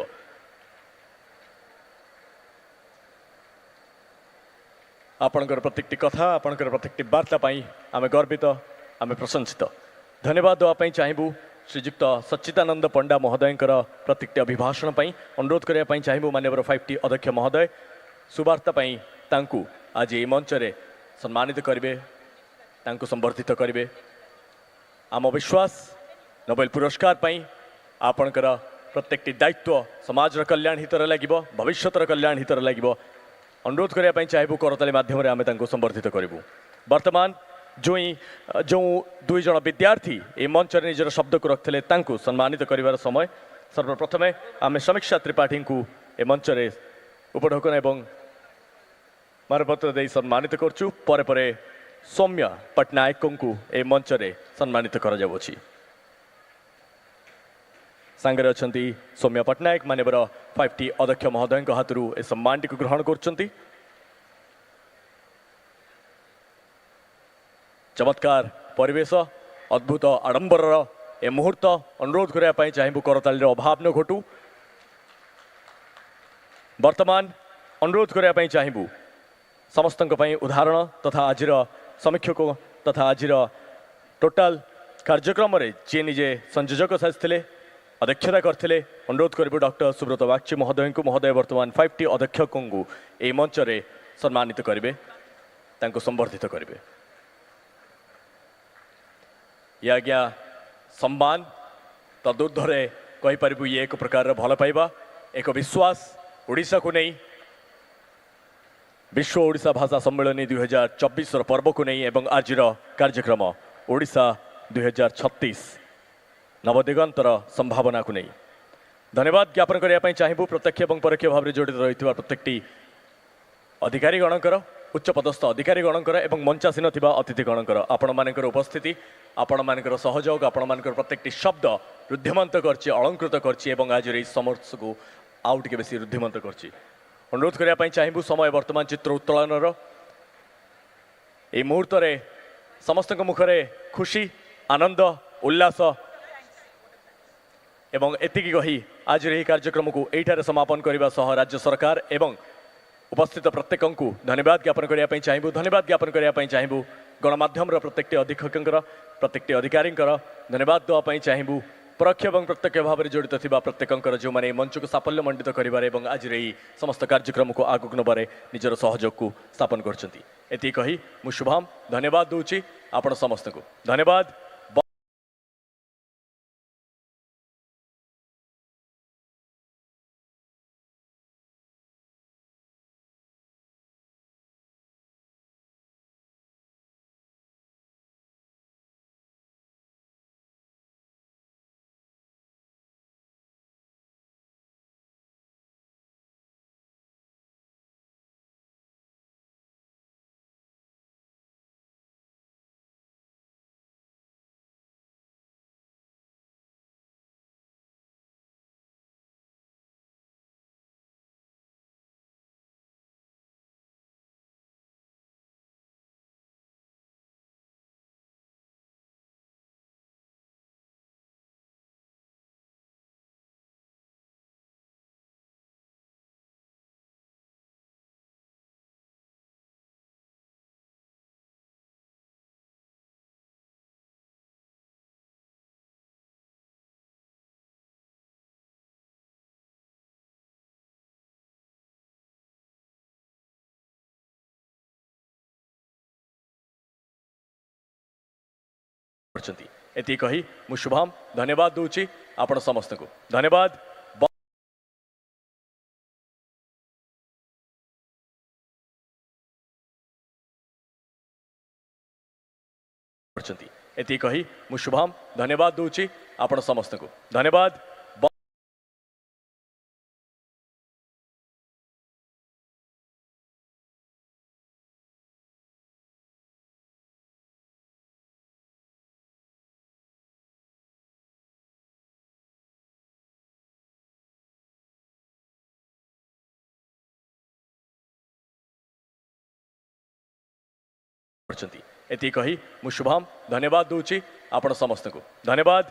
ଆପଣଙ୍କର ପ୍ରତ୍ୟେକଟି କଥା, ଆପଣଙ୍କର ପ୍ରତ୍ୟେକଟି ବାର୍ତ୍ତା ପାଇଁ ଆମେ ଗର୍ବିତ, ଆମେ ପ୍ରଶଂସିତ। ଧନ୍ୟବାଦ ଦେବା ପାଇଁ ଚାହିଁବୁ ଶ୍ରୀଯୁକ୍ତ ସଚ୍ଚିଦାନନ୍ଦ ପଣ୍ଡା ମହୋଦୟଙ୍କର ପ୍ରତ୍ୟେକଟି ଅଭିଭାଷଣ ପାଇଁ। ଅନୁରୋଧ କରିବା ପାଇଁ ଚାହିଁବୁ ମାନ୍ୟବର 5ଟି ଅଧ୍ୟକ୍ଷ ମହୋଦୟ ସୁବାର୍ତ୍ତା ପାଇଁ ତାଙ୍କୁ ଆଜି ଏହି ମଞ୍ଚରେ ସମ୍ମାନିତ କରିବେ, ତାଙ୍କୁ ସମ୍ବର୍ଦ୍ଧିତ କରିବେ। ଆମ ବିଶ୍ୱାସ ନୋବେଲ ପୁରସ୍କାର ପାଇଁ ଆପଣଙ୍କର ପ୍ରତ୍ୟେକଟି ଦାୟିତ୍ୱ ସମାଜର କଲ୍ୟାଣ ହିତରେ ଲାଗିବ, ଭବିଷ୍ୟତର କଲ୍ୟାଣ ହିତରେ ଲାଗିବ। ଅନୁରୋଧ କରିବା ପାଇଁ ଚାହିଁବୁ କରତାଳି ମାଧ୍ୟମରେ ଆମେ ତାଙ୍କୁ ସମ୍ବର୍ଦ୍ଧିତ କରିବୁ। ବର୍ତ୍ତମାନ ଯେଉଁ ଦୁଇ ଜଣ ବିଦ୍ୟାର୍ଥୀ ଏ ମଞ୍ଚରେ ନିଜର ଶବ୍ଦକୁ ରଖିଥିଲେ ତାଙ୍କୁ ସମ୍ମାନିତ କରିବାର ସମୟ। ସର୍ବପ୍ରଥମେ ଆମେ ସମୀକ୍ଷା ତ୍ରିପାଠୀଙ୍କୁ ଏ ମଞ୍ଚରେ ଉପଢୋକନ ଏବଂ ମାନପତ୍ର ଦେଇ ସମ୍ମାନିତ କରୁଛୁ। ପରେ ପରେ ସୌମ୍ୟ ପଟ୍ଟନାୟକଙ୍କୁ ଏ ମଞ୍ଚରେ ସମ୍ମାନିତ କରାଯାଉଅଛି। ସାଙ୍ଗରେ ଅଛନ୍ତି ସୌମ୍ୟ ପଟ୍ଟନାୟକ, ମାନ୍ୟବର 5ଟି ଅଧ୍ୟକ୍ଷ ମହୋଦୟଙ୍କ ହାତରୁ ଏ ସମ୍ମାନଟିକୁ ଗ୍ରହଣ କରୁଛନ୍ତି। ଚମତ୍କାର ପରିବେଶ, ଅଦ୍ଭୁତ ଆଡମ୍ବରର ଏ ମୁହୂର୍ତ୍ତ। ଅନୁରୋଧ କରିବା ପାଇଁ ଚାହିଁବୁ କରତାଳିର ଅଭାବ ନ ଘଟୁ। ବର୍ତ୍ତମାନ ଅନୁରୋଧ କରିବା ପାଇଁ ଚାହିଁବୁ ସମସ୍ତଙ୍କ ପାଇଁ ଉଦାହରଣ ତଥା ଆଜିର ସମୀକ୍ଷକ ତଥା ଆଜିର ଟୋଟାଲ କାର୍ଯ୍ୟକ୍ରମରେ ଯିଏ ନିଜେ ସଂଯୋଜକ ସାଜିଥିଲେ, ଅଧ୍ୟକ୍ଷତା କରିଥିଲେ, ଅନୁରୋଧ କରିବୁ ଡକ୍ଟର ସୁବ୍ରତ ବାଗଚୀ ମହୋଦୟଙ୍କୁ। ମହୋଦୟ ବର୍ତ୍ତମାନ 5ଟି ଅଧ୍ୟକ୍ଷଙ୍କୁ ଏହି ମଞ୍ଚରେ ସମ୍ମାନିତ କରିବେ, ତାଙ୍କୁ ସମ୍ବର୍ଦ୍ଧିତ କରିବେ। ଇଏ ଆଜ୍ଞା ସମ୍ମାନ ତଦୁର୍ଦ୍ଧ୍ୱରେ କହିପାରିବୁ ଇଏ ଏକ ପ୍ରକାରର ଭଲ ପାଇବା, ଏକ ବିଶ୍ୱାସ ଓଡ଼ିଶାକୁ ନେଇ, ବିଶ୍ୱ ଓଡ଼ିଶା ଭାଷା ସମ୍ମିଳନୀ 2024ର ପର୍ବକୁ ନେଇ ଏବଂ ଆଜିର କାର୍ଯ୍ୟକ୍ରମ ଓଡ଼ିଶା 2036 ନବଦିଗନ୍ତର ସମ୍ଭାବନାକୁ ନେଇ। ଧନ୍ୟବାଦ ଜ୍ଞାପନ କରିବା ପାଇଁ ଚାହିଁବୁ ପ୍ରତ୍ୟକ୍ଷ ଏବଂ ପରୋକ୍ଷ ଭାବରେ ଜଡ଼ିତ ରହିଥିବା ପ୍ରତ୍ୟେକଟି ଅଧିକାରୀଗଣଙ୍କର, ଉଚ୍ଚପଦସ୍ଥ ଅଧିକାରୀଗଣଙ୍କର ଏବଂ ମଞ୍ଚାସୀନ ଥିବା ଅତିଥିଗଣଙ୍କର। ଆପଣମାନଙ୍କର ଉପସ୍ଥିତି, ଆପଣମାନଙ୍କର ସହଯୋଗ, ଆପଣମାନଙ୍କର ପ୍ରତ୍ୟେକଟି ଶବ୍ଦ ରୁଦ୍ଧିମନ୍ତ କରିଛି, ଅଳଙ୍କୃତ କରିଛି ଏବଂ ଆଜିର ଏହି ସମସ୍ତକୁ ଆଉ ଟିକେ ବେଶୀ ରୁଦ୍ଧିମନ୍ତ କରିଛି। ଅନୁରୋଧ କରିବା ପାଇଁ ଚାହିଁବୁ ସମୟ ବର୍ତ୍ତମାନ ଚିତ୍ର ଉତ୍ତୋଳନର। ଏହି ମୁହୂର୍ତ୍ତରେ ସମସ୍ତଙ୍କ ମୁଖରେ ଖୁସି, ଆନନ୍ଦ, ଉଲ୍ଲାସ ଏବଂ ଏତିକି କହି ଆଜିର ଏହି କାର୍ଯ୍ୟକ୍ରମକୁ ଏଇଠାରେ ସମାପନ କରିବା ସହ ରାଜ୍ୟ ସରକାର ଏବଂ ଉପସ୍ଥିତ ପ୍ରତ୍ୟେକଙ୍କୁ ଧନ୍ୟବାଦ ଜ୍ଞାପନ କରିବା ପାଇଁ ଚାହିଁବୁ। ଧନ୍ୟବାଦ ଜ୍ଞାପନ କରିବା ପାଇଁ ଚାହିଁବୁ ଗଣମାଧ୍ୟମର ପ୍ରତ୍ୟେକଟି ଅଧୀକ୍ଷକଙ୍କର, ପ୍ରତ୍ୟେକଟି ଅଧିକାରୀଙ୍କର ଧନ୍ୟବାଦ ଦେବା ପାଇଁ ଚାହିଁବୁ ପରୋକ୍ଷ ଏବଂ ପ୍ରତ୍ୟକ୍ଷ ଭାବରେ ଜଡ଼ିତ ଥିବା ପ୍ରତ୍ୟେକଙ୍କର, ଯେଉଁମାନେ ଏହି ମଞ୍ଚକୁ ସାଫଲ୍ୟ ମଣ୍ଡିତ କରିବାରେ ଏବଂ ଆଜିର ଏହି ସମସ୍ତ କାର୍ଯ୍ୟକ୍ରମକୁ ଆଗକୁ ନେବାରେ ନିଜର ସହଯୋଗକୁ ସ୍ଥାପନ କରିଛନ୍ତି। ଏତିକି କହି ମୁଁ ଶୁଭମ ଧନ୍ୟବାଦ ଦେଉଛି ଆପଣ ସମସ୍ତଙ୍କୁ। ଧନ୍ୟବାଦ। କରିଛନ୍ତି। ଏତିକି କହି ମୁଁ ଶୁଭମ ଧନ୍ୟବାଦ ଦଉଛି ଆପଣ ସମସ୍ତଙ୍କୁ ଧନ୍ୟବାଦ। କରିଛନ୍ତି। ଏତିକି କହି ମୁଁ ଶୁଭମ ଧନ୍ୟବାଦ ଦଉଛି ଆପଣ ସମସ୍ତଙ୍କୁ ଧନ୍ୟବାଦ। କରିଛନ୍ତି। ଏତିକି କହି ମୁଁ ଶୁଭମ ଧନ୍ୟବାଦ ଦଉଛି ଆପଣ ସମସ୍ତଙ୍କୁ ଧନ୍ୟବାଦ।